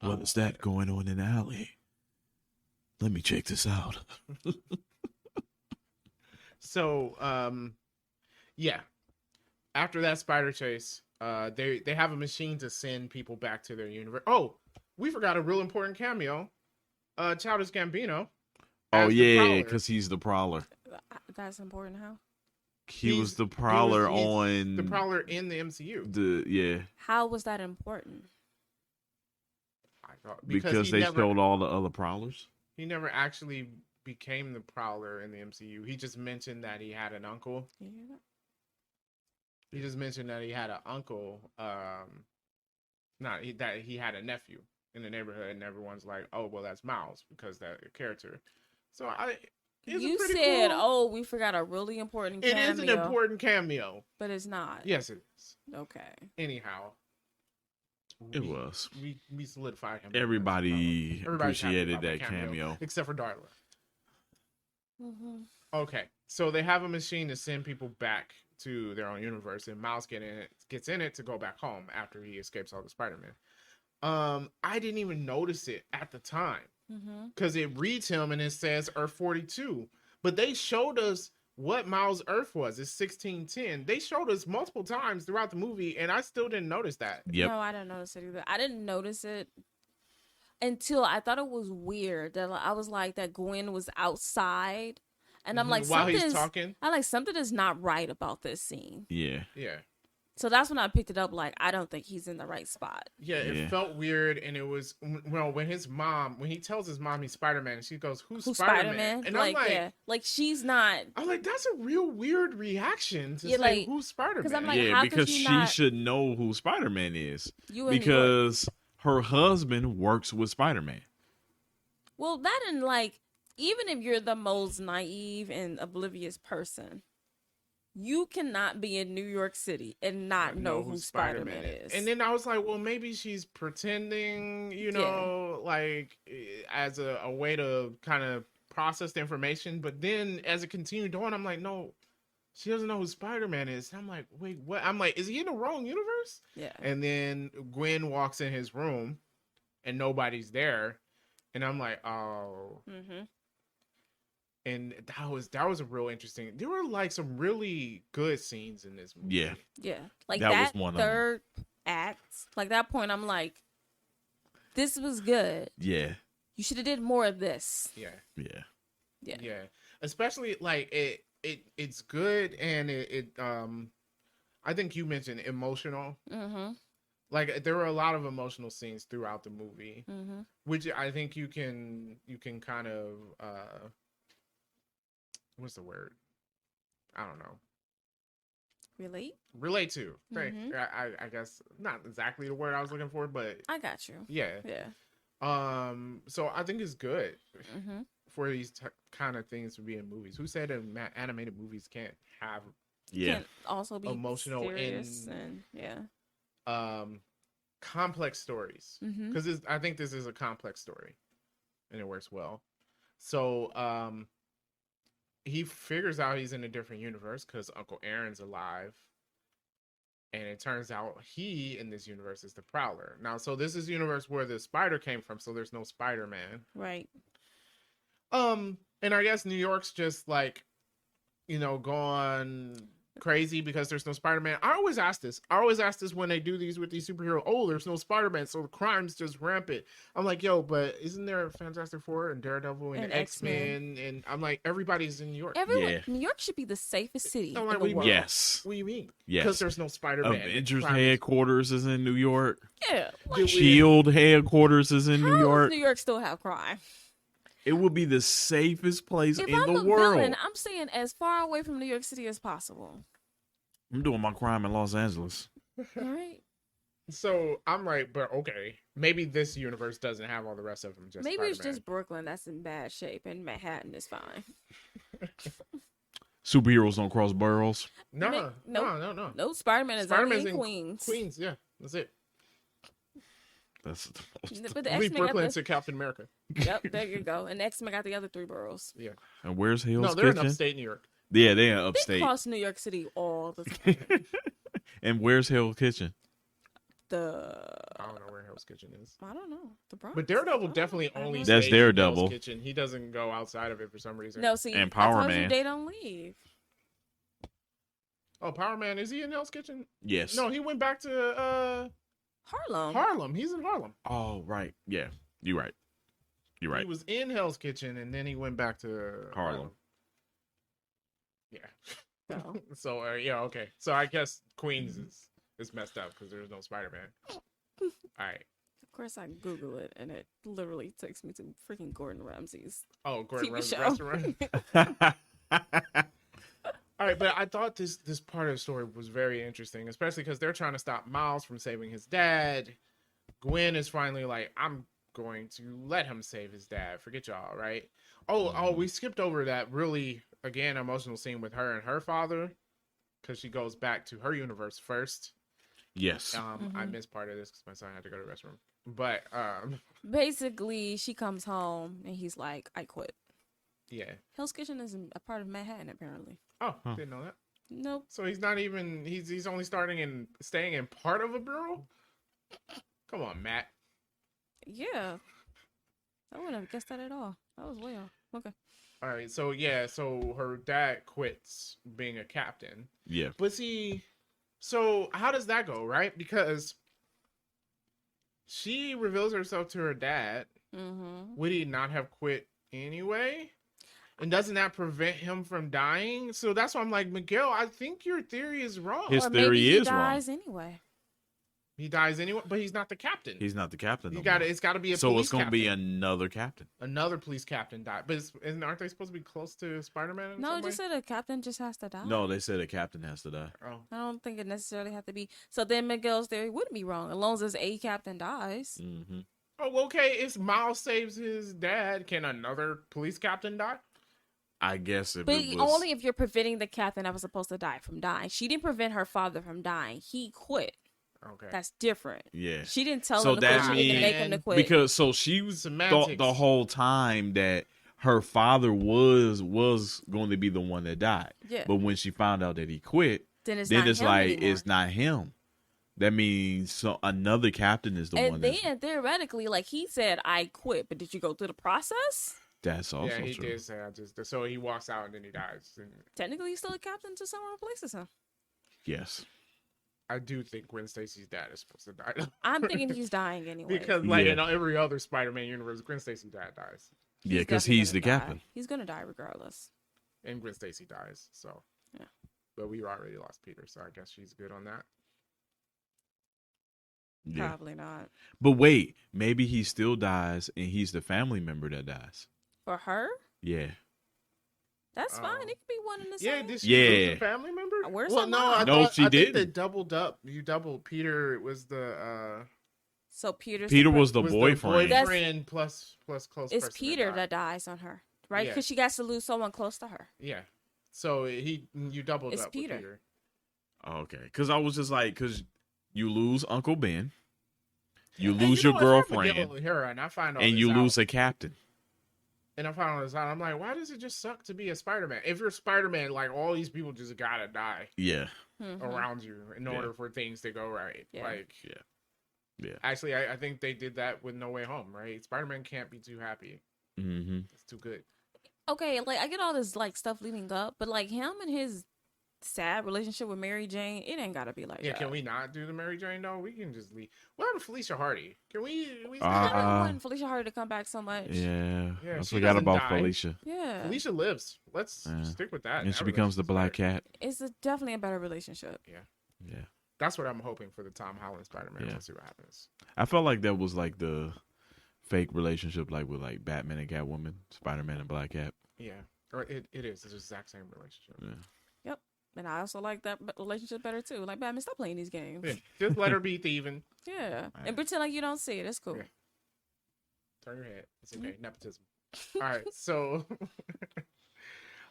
What is that going on in the alley? Let me check this out. So, yeah. After that spider chase, they have a machine to send people back to their universe. Oh, we forgot a real important cameo. Childish Gambino. Oh yeah, because he's the Prowler. That's important. How? He was the Prowler on the Prowler in the MCU. How was that important? I thought because they showed all the other Prowlers. He never actually became the Prowler in the MCU. He just mentioned that he had an uncle. Yeah. He just mentioned that he had an uncle. That he had a nephew in the neighborhood, and everyone's like, "Oh, well, that's Miles because that character." So you said, cool. "Oh, we forgot a really important cameo." It is an important cameo, but it's not. Yes, it is. Okay. Anyhow, it was. We solidified him. Everybody appreciated that cameo, except for Darla. Mm-hmm. Okay, so they have a machine to send people back to their own universe, and Miles gets in it to go back home after he escapes all the Spider-Man. I didn't even notice it at the time because it reads him and it says Earth 42, but they showed us what Miles' Earth was. It's 1610. They showed us multiple times throughout the movie, and I still didn't notice that. Yep. No, I didn't notice it either. I didn't notice it until I thought it was weird that I was like that Gwen was outside, and I'm like, while he's talking, I'm like, something is not right about this scene. Yeah. yeah. So that's when I picked it up. Like, I don't think he's in the right spot. Yeah, it felt weird, and it was when he tells his mom he's Spider-Man, and she goes, "Who's Spider-Man?" And like, I'm like, yeah, like she's not. I'm like, that's a real weird reaction to say, like, "Who's Spider-Man?" Because I'm like, Yeah, how because could you she not... should know who Spider-Man is. Because Her husband works with Spider-Man. well, that and like, even if you're the most naive and oblivious person, you cannot be in New York City and not know who Spider-Man is. And then I was like, well, maybe she's pretending, like as a way to kind of process the information. But then as it continued on, I'm like, no, she doesn't know who Spider-Man is. And I'm like, wait, what? I'm like, is he in the wrong universe? Yeah. And then Gwen walks in his room and nobody's there. And I'm like, oh. Mm-hmm. And that was a real interesting. There were like some really good scenes in this movie. Yeah. Yeah. Like That that was one of third act, like that point, I'm like, this was good. Yeah. You should have did more of this. Yeah. Yeah. Yeah. Yeah. Especially like it's good, and it I think you mentioned emotional. Mm-hmm. Like there were a lot of emotional scenes throughout the movie, Mm-hmm. which I think you can kind of what's the word? I don't know. Relate to. Right. Mhm. I guess not exactly the word I was looking for, but I got you. yeah. Yeah. So I think it's good Mm-hmm. for these kind of things to be in movies. Who said animated movies can't have Yeah. Can also be emotional serious and yeah. complex stories? Mm-hmm. Because I think this is a complex story, and it works well. So he figures out he's in a different universe because Uncle Aaron's alive. And it turns out he, in this universe, is the Prowler. Now, so this is the universe where the spider came from, so there's no Spider-Man. Right. And I guess New York's just like, going crazy because there's no Spider-Man. I always ask this when they do these with these superheroes. Oh, there's no Spider-Man, so the crime's just rampant. I'm like, yo, but isn't there Fantastic Four and Daredevil and X-Men? And I'm like, everybody's in New York. New York should be the safest city I'm like, in the world. Yes. What do you mean? Yes. Because there's no Spider-Man. Avengers headquarters is in New York. Yeah. Shield headquarters is in New York. Does New York still have crime? It would be the safest place If in I'm the a world. villain, I'm staying as far away from New York City as possible. I'm doing my crime in Los Angeles. All right. So I'm like, but okay, maybe this universe doesn't have all the rest of them. Just Maybe Spider-Man. it's just Brooklyn that's in bad shape, and Manhattan is fine. Superheroes don't cross boroughs. No. No, Spider-Man is Spider-Man's only in Queens. Queens, yeah, that's it. That's the most. But the Leave X-Men Brooklyn got to Captain America. Yep, there you go. And X-Men got the other 3 boroughs. Yeah. And where's Hell's No, they're Kitchen? in upstate New York. Yeah, they're in They upstate. cross New York City all the time. And where's Hell's Kitchen? I don't know where Hell's Kitchen is. I don't know. The Bronx. But Daredevil definitely only That's stays in Hell's Daredevil. Kitchen. He doesn't go outside of it for some reason. No, see, And I Power told you Man. they don't leave. Oh, Power Man, is he in Hell's Kitchen? Yes. No, he went back to Harlem. Harlem. He's in Harlem. Oh, right. Yeah, you're right. You're right. He was in Hell's Kitchen, and then he went back to Harlem. Yeah. So, So yeah, okay. So I guess Queens is messed up because there's no Spider-Man. All right. of course, I Google it, and it literally takes me to freaking Gordon Ramsay's Oh, Gordon TV Ramsay show. restaurant. All right, but I thought this part of the story was very interesting, especially because they're trying to stop Miles from saving his dad. Gwen is finally like, I'm going to let him save his dad. Forget y'all, right? Oh, we skipped over that really, again, emotional scene with her and her father, because she goes back to her universe first. Yes. I missed part of this because my son had to go to the restroom. But Basically, she comes home, and he's like, I quit. yeah. Hell's Kitchen is a part of Manhattan, apparently. Oh, didn't know that. Nope. So he's not even. He's only staying in part of a bureau. Come on, Matt. Yeah. I wouldn't have guessed that at all. That was way off. Okay. All right, so yeah, so her dad quits being a captain. Yeah. But see, so how does that go, right? Because she reveals herself to her dad. Mm-hmm. Would he not have quit anyway? And doesn't that prevent him from dying? So that's why I'm like, Miguel, I think your theory is wrong. His Or theory maybe he is wrong. dies anyway. He dies anyway, but he's not the captain. He's not the captain. It's got to be a so police it's going to be captain. another captain. Another police captain died. But aren't they supposed to be close to Spider-Man? No, it just said a captain just has to die. No, they said a captain has to die. Oh. I don't think it necessarily have to be. So then Miguel's theory wouldn't be wrong, as long as a captain dies. Mm-hmm. Oh, okay. If Miles saves his dad, can another police captain die? I guess if But it was... only if you're preventing the captain that was supposed to die from dying. She didn't prevent her father from dying. He quit. Okay. That's different. Yeah. She didn't tell So him that she didn't make him to quit. Because so she thought Semantics. the whole time that her father was going to be the one that died. Yeah. But when she found out that he quit, then it's then not it's him like anymore. it's not him. That means so another captain is the one. And then theoretically, like he said, I quit. But did you go through the process? That's also yeah, he true. did say so he walks out and then he dies. And Technically, he's still a captain until someone replaces him. Yes. I do think Gwen Stacy's dad is supposed to die. I'm thinking he's dying anyway. Because like Yeah. in every other Spider-Man universe, Gwen Stacy's dad dies. Yeah, because definitely he's the gonna die. captain. He's gonna die regardless. And Gwen Stacy dies. So Yeah. But we already lost Peter, so I guess she's good on that. Yeah. Probably not. But wait, maybe he still dies and he's the family member that dies. For her, Yeah. that's Oh. fine. It could be one and the Yeah, same. did she Yeah. lose a family member? Where's well, her no, mom? No, she I think they didn't. doubled up. You doubled. Peter was the So Peter was the was boyfriend. boyfriend plus close. It's person Peter died. that dies on her, right? Yeah. Because she got to lose someone close to her. Yeah. So you doubled It's up Peter. with Peter. Okay. Because I was just like, because you lose Uncle Ben, you And lose you your know what? I'm girlfriend, Miguel O'Hara, and I find all and this you out. lose a captain. And I found all this out. I'm like, why does it just suck to be a Spider-Man? If you're Spider-Man, like all these people just gotta die Yeah. Mhm. around you in Yeah. order for things to go right. Yeah. Like, Yeah. actually, I think they did that with No Way Home, right? Spider-Man can't be too happy. Mm-hmm. It's too good. Okay, like I get all this like stuff leading up, but like him and his sad relationship with Mary Jane, it ain't gotta be like Yeah, that. can we not do the Mary Jane though? We can just leave. What happened to Felicia Hardy? Can we I Uh, don't want Felicia Hardy to come back so much. Yeah. Yeah, I she forgot doesn't about die. Felicia. Yeah. Felicia lives. Let's Yeah. stick with that. And That she becomes the relationship's black better. cat. It's definitely a better relationship. Yeah. That's what I'm hoping for the Tom Holland Spider-Man. Yeah. We'll see what happens. I felt like that was like the fake relationship, like with like Batman and Catwoman, Spider-Man and Black Cat. Yeah, or it is. It's the exact same relationship. Yeah. And I also like that relationship better too. Like Batman, stop playing these games. Yeah, just let her be thieving. Yeah. Right. And pretend like you don't see it. It's cool. Yeah. Turn your head. It's okay. Mm-hmm. Nepotism. All right, so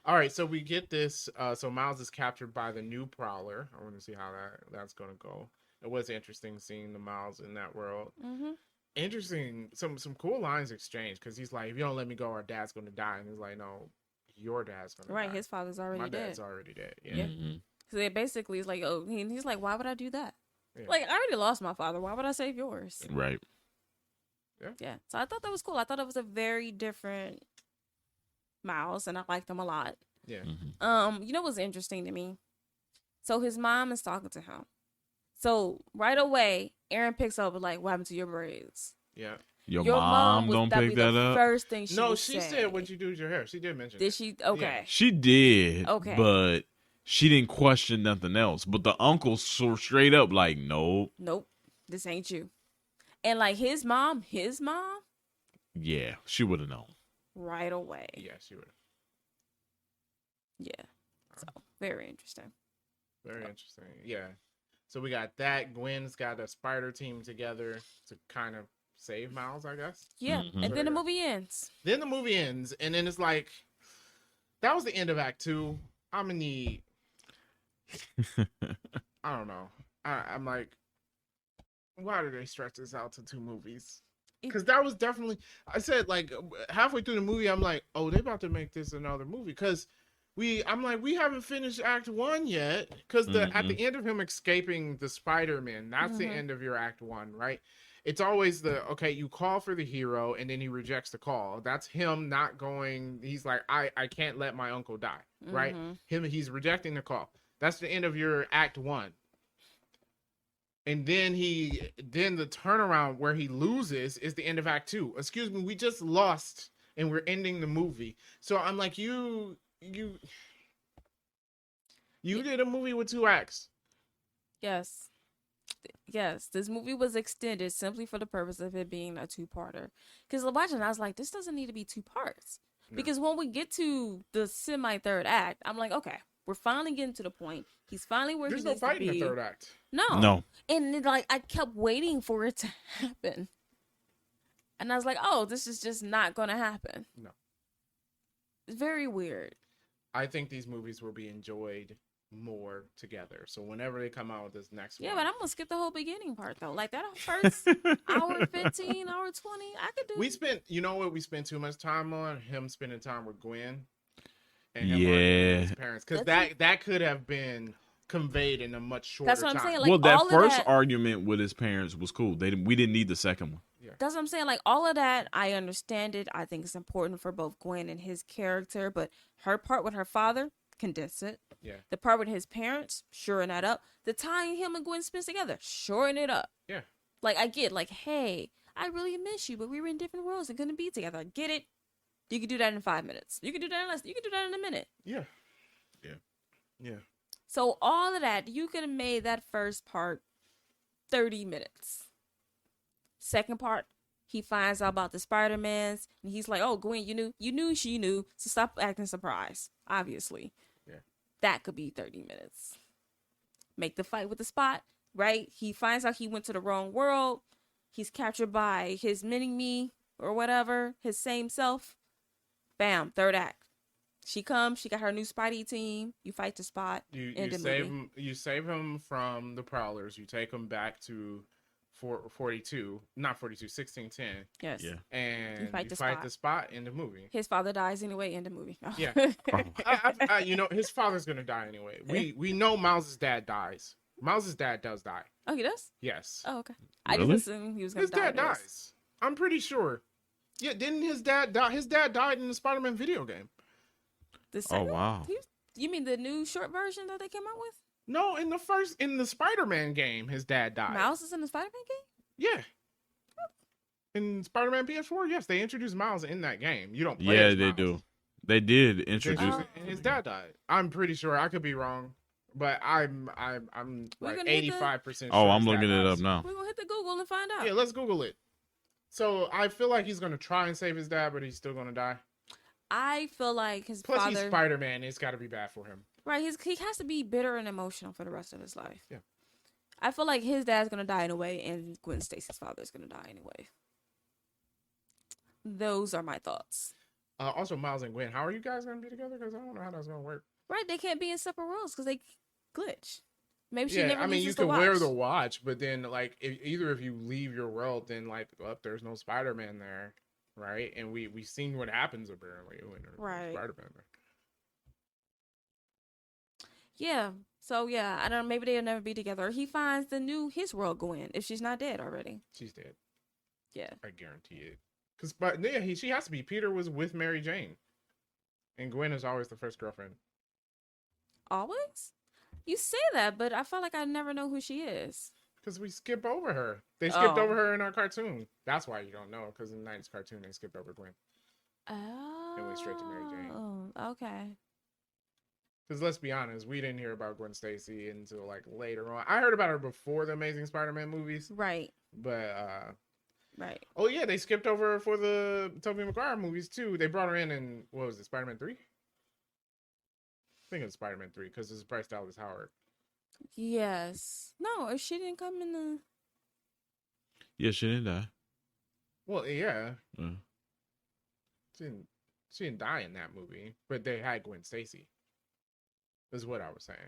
all right, so we get this. So Miles is captured by the new Prowler. I want to see how that's going to go. It was interesting seeing the Miles in that world. Mm-hmm. Interesting. Some cool lines exchanged because he's like, "If you don't let me go, our dad's going to die," and he's like, "No, your dad's going to die." Right. His father's already My dead. dad's already dead. Yeah. Yeah. Mhm. So it basically is like, oh, he's like, why would I do that? Yeah. Like, I already lost my father. Why would I save yours? Right. Yeah. So I thought that was cool. I thought it was a very different Miles, and I liked him a lot. Yeah. Mhm. You know what's interesting to me? So his mom is talking to him. So right away, Aaron picks up with like, "What happened to your braids?" Yeah. Your Your mom was don't definitely pick that the up. First thing she No, would she say. said, "What'd you do with your hair?" She did mention. Did that. she? Okay. She did. Okay. But she didn't question nothing else. But the uncle so straight up like, nope. Nope. This ain't you. And like his mom, Yeah, she would have known. right away. Yeah, she would. Yeah. So very interesting. Very interesting. Yeah. So we got that. Gwen's got a spider team together to kind of save Miles, I guess. Yeah. Mhm. And then the Yeah. movie ends. Then the movie ends, and then it's like, that was the end of Act 2. I'm gonna need. I don't know. I'm like, why did they stretch this out to 2 movies? Because that was definitely. I said like halfway through the movie, I'm like, oh, they about to make this another movie because I'm like, we haven't finished Act 1 yet, because at the end of him escaping the Spider-Man, that's the end of your Act 1, right? It's always okay, you call for the hero and then he rejects the call. That's him not going. He's like, I can't let my uncle die, right? He's rejecting the call. That's the end of your Act 1. And then the turnaround where he loses is the end of Act 2. Excuse me, we just lost and we're ending the movie. So I'm like, you did a movie with 2 acts. Yes. This movie was extended simply for the purpose of it being a 2-parter. Because watching, I was like, this doesn't need to be 2 parts. No. Because when we get to the semi-third act, I'm like, okay, we're finally getting to the point. He's finally where There's he needs no to fight be. in the third act. No. And like, I kept waiting for it to happen. And I was like, oh, this is just not going to happen. No. It's very weird. I think these movies will be enjoyed more together. So whenever they come out with this next one. Yeah, but I'm going to skip the whole beginning part, though. Like, that first hour 15, hour 20, I could do. You know what we spent too much time on? Him spending time with Gwen. And him yeah. arguing with his parents. Because that could have been conveyed in a much shorter time. That's what I'm saying. Like, well, that first argument with his parents was cool. We didn't need the second one. Yeah. That's what I'm saying. Like, all of that, I understand it. I think it's important for both Gwen and his character. But her part with her father, condense it. Yeah. The part with his parents, shoring that up. The tying him and Gwen Spence together, shoring it up. Yeah. Like, I get, like, hey, I really miss you, but we were in different worlds and couldn't be together. I get it. You could do that in 5 minutes. You could do that in less. You could do that in a minute. Yeah. Yeah. Yeah. So all of that, you could have made that first part 30 minutes. Second part, he finds out about the Spider-Mans, and he's like, oh, Gwen, you knew she knew, so stop acting surprised, obviously. Yeah. That could be 30 minutes. Make the fight with the Spot, right? He finds out he went to the wrong world. He's captured by his mini-me or whatever, his same self. Bam, third act. She comes, she got her new Spidey team. You fight the Spot. You save him from the Prowlers. You take him back to 1610. Yes. Yeah. And you fight the Spot in the movie. His father dies anyway in the movie. Oh. Yeah. His father's going to die anyway. We know Miles' dad dies. Miles' dad does die. Oh, he does? Yes. Oh, okay. Really? I just assumed he was going to die. His dad dies. I'm pretty sure. Yeah, didn't his dad die? His dad died in the Spider-Man video game. Oh, wow. You mean the new short version that they came out with? No, in the Spider-Man game, his dad died. Miles is in the Spider-Man game? Yeah. In Spider-Man PS4, yes, they introduced Miles in that game. You don't play Yeah, as they Miles. do. They did introduce And his dad died. I'm pretty sure. I could be wrong. But I'm like 85% sure. Oh, I'm his dad looking it dies. up now. We're going to hit the Google and find out. Yeah, let's Google it. So I feel like he's going to try and save his dad, but he's still going to die. I feel like his Plus, father... he's Spider-Man. It's got to be bad for him. Right, he has to be bitter and emotional for the rest of his life. Yeah. I feel like his dad's going to die anyway, and Gwen Stacy's father is going to die anyway. Those are my thoughts. Also, Miles and Gwen, how are you guys going to be together? Because I don't know how that's going to work. Right, they can't be in separate worlds because they glitch. Maybe she Yeah, never I mean, you uses can the watch. wear the watch, but then, like, if you leave your world, then, like, there's no Spider-Man there, right? And we've seen what happens, apparently, when there's Right. Spider-Man there. Yeah, so yeah, I don't know, maybe they'll never be together. He finds his world Gwen, if she's not dead already. She's dead. Yeah. I guarantee it. But yeah, she has to be. Peter was with Mary Jane. And Gwen is always the first girlfriend. Always? You say that, but I feel like I never know who she is. Because we skip over her. They skipped Oh. over her in our cartoon. That's why you don't know. Because in the 90s cartoon, they skipped over Gwen. Oh. It went straight to Mary Jane. Okay. Because let's be honest, we didn't hear about Gwen Stacy until like later on. I heard about her before the Amazing Spider-Man movies. Right. But, Right. oh yeah, they skipped over her for the Tobey Maguire movies too. They brought her in what was it, Spider-Man 3? I think it was Spider-Man 3 because it's Bryce Dallas Howard. Yes. No, she didn't come in the... Yeah, she didn't die. Well, yeah. Uh. She didn't die in that movie, but they had Gwen Stacy. Is what I was saying.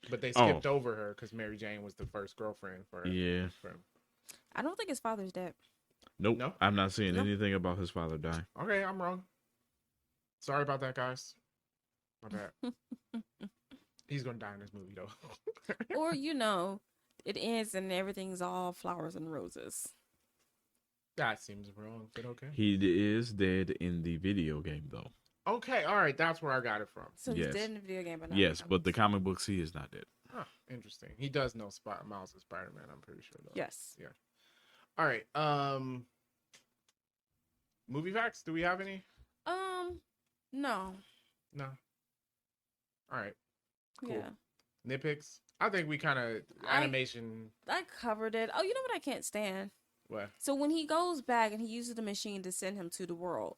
But they skipped over her because Mary Jane was the first girlfriend for him. I don't think his father's dead. Nope. No? I'm not seeing anything about his father die. Okay, I'm wrong. Sorry about that, guys. My bad. He's gonna die in this movie though. Or it ends and everything's all flowers and roses. That seems wrong, but okay. He is dead in the video game, though. Okay, all right, that's where I got it from. So he's Yes. dead in the video game, but not Yes, in but the comic books, he is not dead. Huh, interesting. He does know Miles is Spider-Man, I'm pretty sure though. Yes. Yeah. All right. Movie facts, do we have any? No. No. All right. Cool. Yeah. Nitpicks? I think we kind of animation. I covered it. Oh, you know what I can't stand? What? So when he goes back and he uses the machine to send him to the world,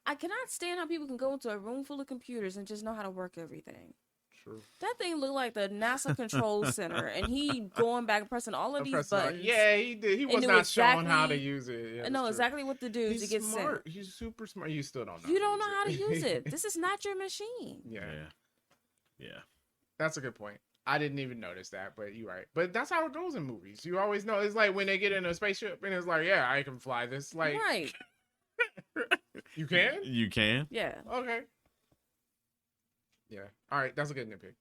I cannot stand how people can go into a room full of computers and just know how to work everything. True. That thing looked like the NASA control center, and he going back and pressing all of these buttons. Yeah, he did. He was knew not showing how to exactly- use it. Yeah, I know that's true. exactly what to do He's to get smart. sent. He's super smart. You still don't know. You don't know how to use it. This is not your machine. Yeah. Yeah. That's a good point. I didn't even notice that, but you're right. But that's how it goes in movies. You always know. It's like when they get in a spaceship and it's like, yeah, I can fly this. Like, Right. You can? You can. Yeah. Okay. Yeah. All right. That's a good nitpick.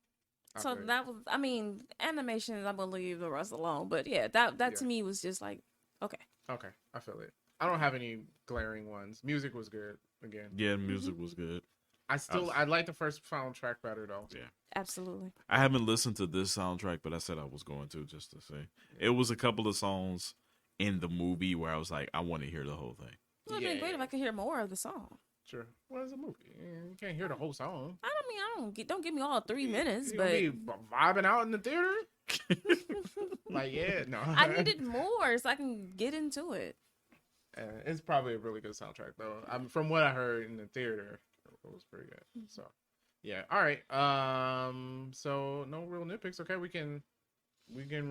So that was, I mean, animations, I'm going to leave the rest alone. But yeah, that to me was just like, okay. Okay. I feel it. I don't have any glaring ones. Music was good again. Yeah, music was good. I like the first soundtrack better though. Yeah. Absolutely. I haven't listened to this soundtrack, but I said I was going to just to say. It was a couple of songs in the movie where I was like, I want to hear the whole thing. It would have been great if I could hear more of the song. Sure. Well, it's a movie. You can't hear the whole song. Don't give me all 3 minutes, You but be vibing out in the theater. Like, yeah, no. I needed more so I can get into it. It's probably a really good soundtrack though. From what I heard in the theater, it was pretty good. So, yeah. All right. So no real nitpicks. Okay, we can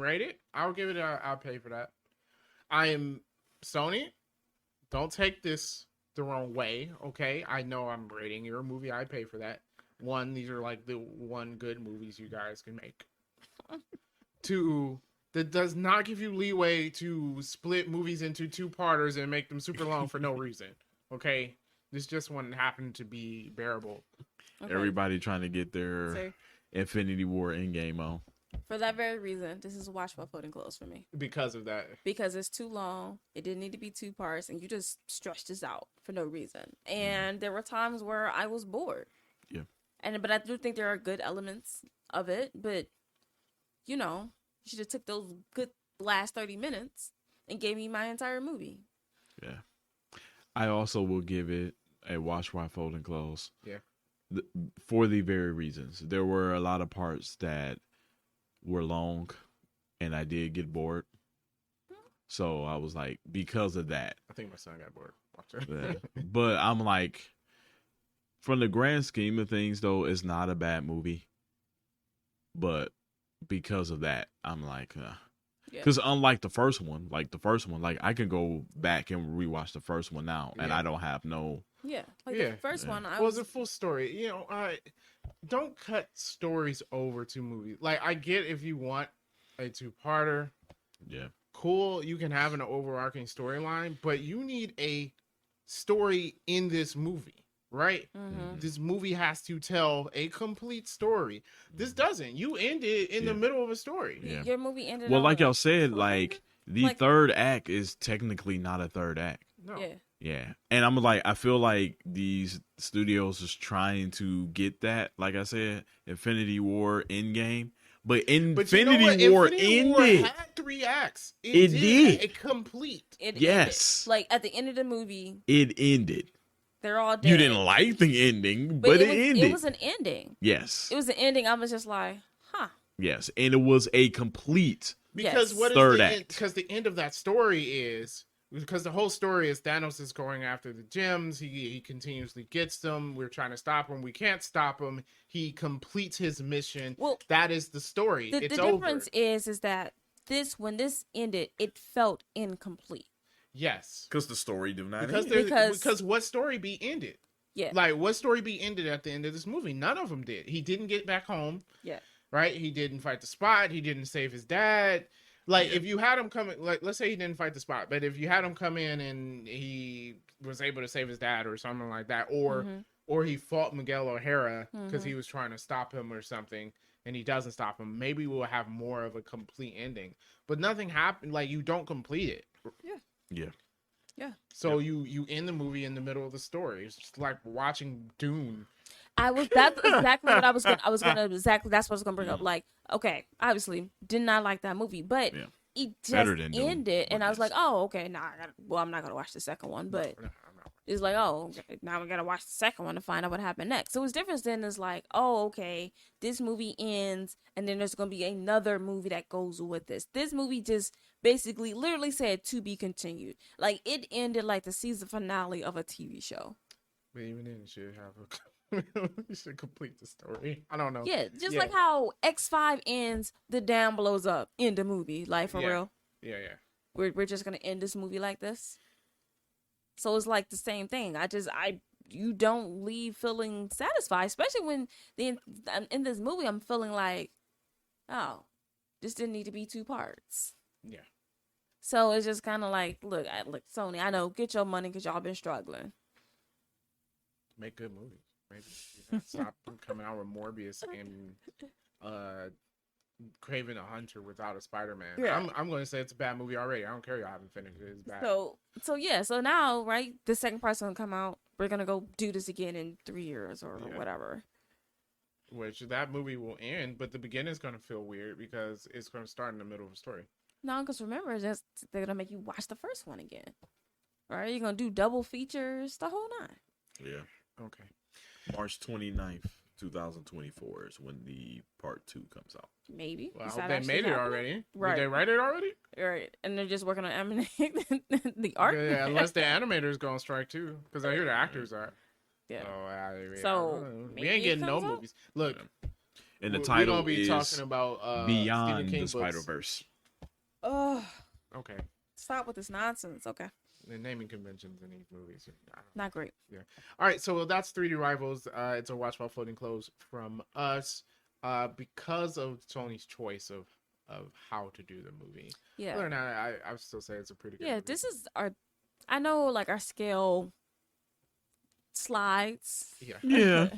rate it. I'll give it. I'll pay for that. I am Sony. Don't take this the wrong way. Okay, I know I'm rating your movie. I pay for that. One, these are like the one good movies you guys can make. Two, that does not give you leeway to split movies into two-parters and make them super long for no reason. Okay, this just one happened to be bearable. Okay. Everybody trying to get their So, Infinity War Endgame on. for that very reason, this is a watch while folding clothes for me. Because of that. Because it's too long. It didn't need to be 2 parts, and you just stretched this out for no reason. And there were times where I was bored. Yeah. But I do think there are good elements of it. But you should have took those good last 30 minutes and gave me my entire movie. Yeah. I also will give it a watch while folding clothes. Yeah. For the very reasons. There were a lot of parts that were long and I did get bored. So I was like, because of that. I think my son got bored watching. Yeah. But I'm like, from the grand scheme of things, though, it's not a bad movie. But because of that, I'm like, because unlike the first one, I can go back and rewatch the first one now, and I don't have no. Yeah, the first one. Well, it's a full story. Don't cut stories over to movies. Like, I get if you want a 2-parter. Yeah. Cool, you can have an overarching storyline, but you need a story in this movie, right? Mm-hmm. This movie has to tell a complete story. This doesn't. You end it in the middle of a story. Yeah. Your movie ended. Well, on like a y'all said, cliffhanger? the third act is technically not a third act. No. Yeah. Yeah. And I'm like, I feel like these studios is trying to get that, like I said, Infinity War Endgame. But Infinity War ended. Had 3 acts. It did. A complete. Yes. Ended. Like at the end of the movie, It ended. they're all dead. You didn't like the ending, but it ended. It was an ending. Yes. It was an ending. I was just like, huh. Yes. And it was a complete. Because Yes. what is Third the act. end? Because the end of that story is because the whole story is Thanos is going after the gems. He continuously gets them. We're trying to stop him. We can't stop him. He completes his mission. Well, that is the story. the It's difference over. is that when this ended, it felt incomplete. Yes. Because the story did not Because end. because what story be ended? Yeah. Like what story be ended at the end of this movie? None of them did. He didn't get back home. Yeah. Right? He didn't fight the Spot. He didn't save his dad. Like if you had him come in, like let's say he didn't fight the spot, but if you had him come in and he was able to save his dad or something like that, or he fought Miguel O'Hara because he was trying to stop him or something, and he doesn't stop him, maybe we'll have more of a complete ending. But nothing happened. Like you don't complete it. Yeah. So you end the movie in the middle of the story. It's just like watching Dune. That's exactly what I was gonna exactly that's what I was gonna bring up. Like, okay, obviously did not like that movie, but it just ended, and I was like, oh, okay, I'm not gonna watch the second one, but it's like, oh, okay, now we gotta watch the second one to find out what happened next. So it's different than it's like, oh, okay, this movie ends, and then there's gonna be another movie that goes with this. This movie just basically literally said to be continued. Like it ended like the season finale of a TV show. But even then, it should have you should complete the story. I don't know. Yeah, just like how X5 ends, the dam blows up in the movie. Like, for real. Yeah. We're just going to end this movie like this. So it's like the same thing. You don't leave feeling satisfied, especially when in this movie, I'm feeling like, oh, this didn't need to be 2 parts. Yeah. So it's just kind of like, look, Sony, I know, get your money because y'all been struggling. Make good movies. Maybe stop coming out with Morbius and Kraven the Hunter without a Spider-Man. Yeah. I'm going to say it's a bad movie already. I don't care. Y'all haven't finished it. It's bad. So now, right, the second part's going to come out. We're going to go do this again in 3 years or whatever. Which that movie will end, but the beginning's going to feel weird because it's going to start in the middle of a story. No, because remember, they're going to make you watch the first one again. Right? You're going to do double features, the whole 9. Yeah. Okay. March 29th, 2024 is when the part 2 comes out. Maybe. Well, they made it already. Right. Did they write it already? Right. And they're just working on animating the art. Yeah, unless the animators go on strike too. Because I hear the actors are. Yeah. So we ain't getting no movies. Look. And the title we're gonna be is talking about Beyond the Spiderverse. Oh. Okay. Stop with this nonsense. Okay. The naming conventions in these movies. Not great. Yeah. All right. So that's 3D Rivals. It's a watch while floating clothes from us because of Sony's choice of how to do the movie. Yeah. Other than that, I still say it's a pretty good movie. This is I know like our scale slides. Yeah. Yeah.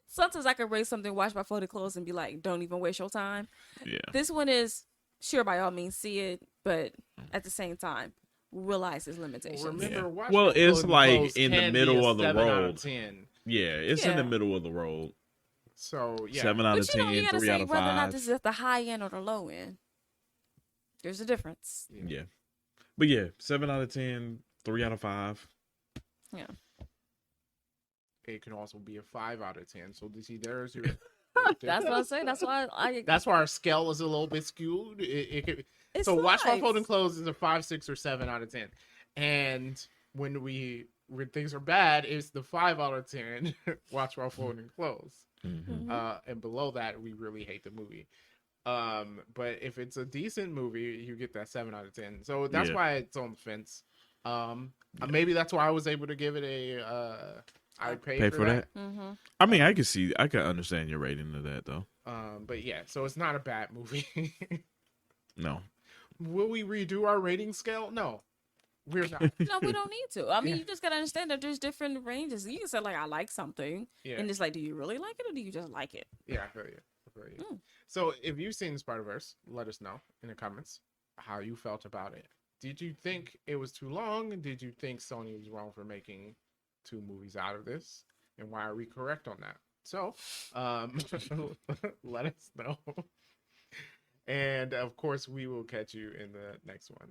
Sometimes I could rate something, watch my floating clothes and be like, don't even waste your time. Yeah. This one is, sure, by all means, see it, but at the same time, realize its limitations. Well, it's like in the middle of the road. Yeah, it's in the Yeah. middle of the road. So, yeah. 7 out of But you 10, you gotta 3 say out of whether or not 5. this is at the high end or the low end. There's a difference. Yeah. But yeah, 7 out of 10, 3 out of 5. Yeah. It can also be a 5 out of 10. So, see, there's your. That's what I'm saying. That's why That's why our scale is a little bit skewed. It could. It's So, watch while slides. folding clothes is a 5, 6, or 7 out of 10. And when things are bad, it's the 5 out of 10. Watch while folding clothes. Mm-hmm. And below that, we really hate the movie. But if it's a decent movie, you get that 7 out of 10. So that's why it's on the fence. Maybe that's why I was able to give it a. I paid for that. Mm-hmm. I mean, I could understand your rating of that though. But yeah, so it's not a bad movie. No. Will we redo our rating scale? No, we're not. No, we don't need to. I mean, you just gotta understand that there's different ranges. You can say like, I like something, and it's like, do you really like it or do you just like it? Yeah, I feel you. So if you've seen Spiderverse, let us know in the comments how you felt about it. Did you think it was too long? Did you think Sony was wrong for making 2 movies out of this? And why are we correct on that? So, let us know. And of course, we will catch you in the next one.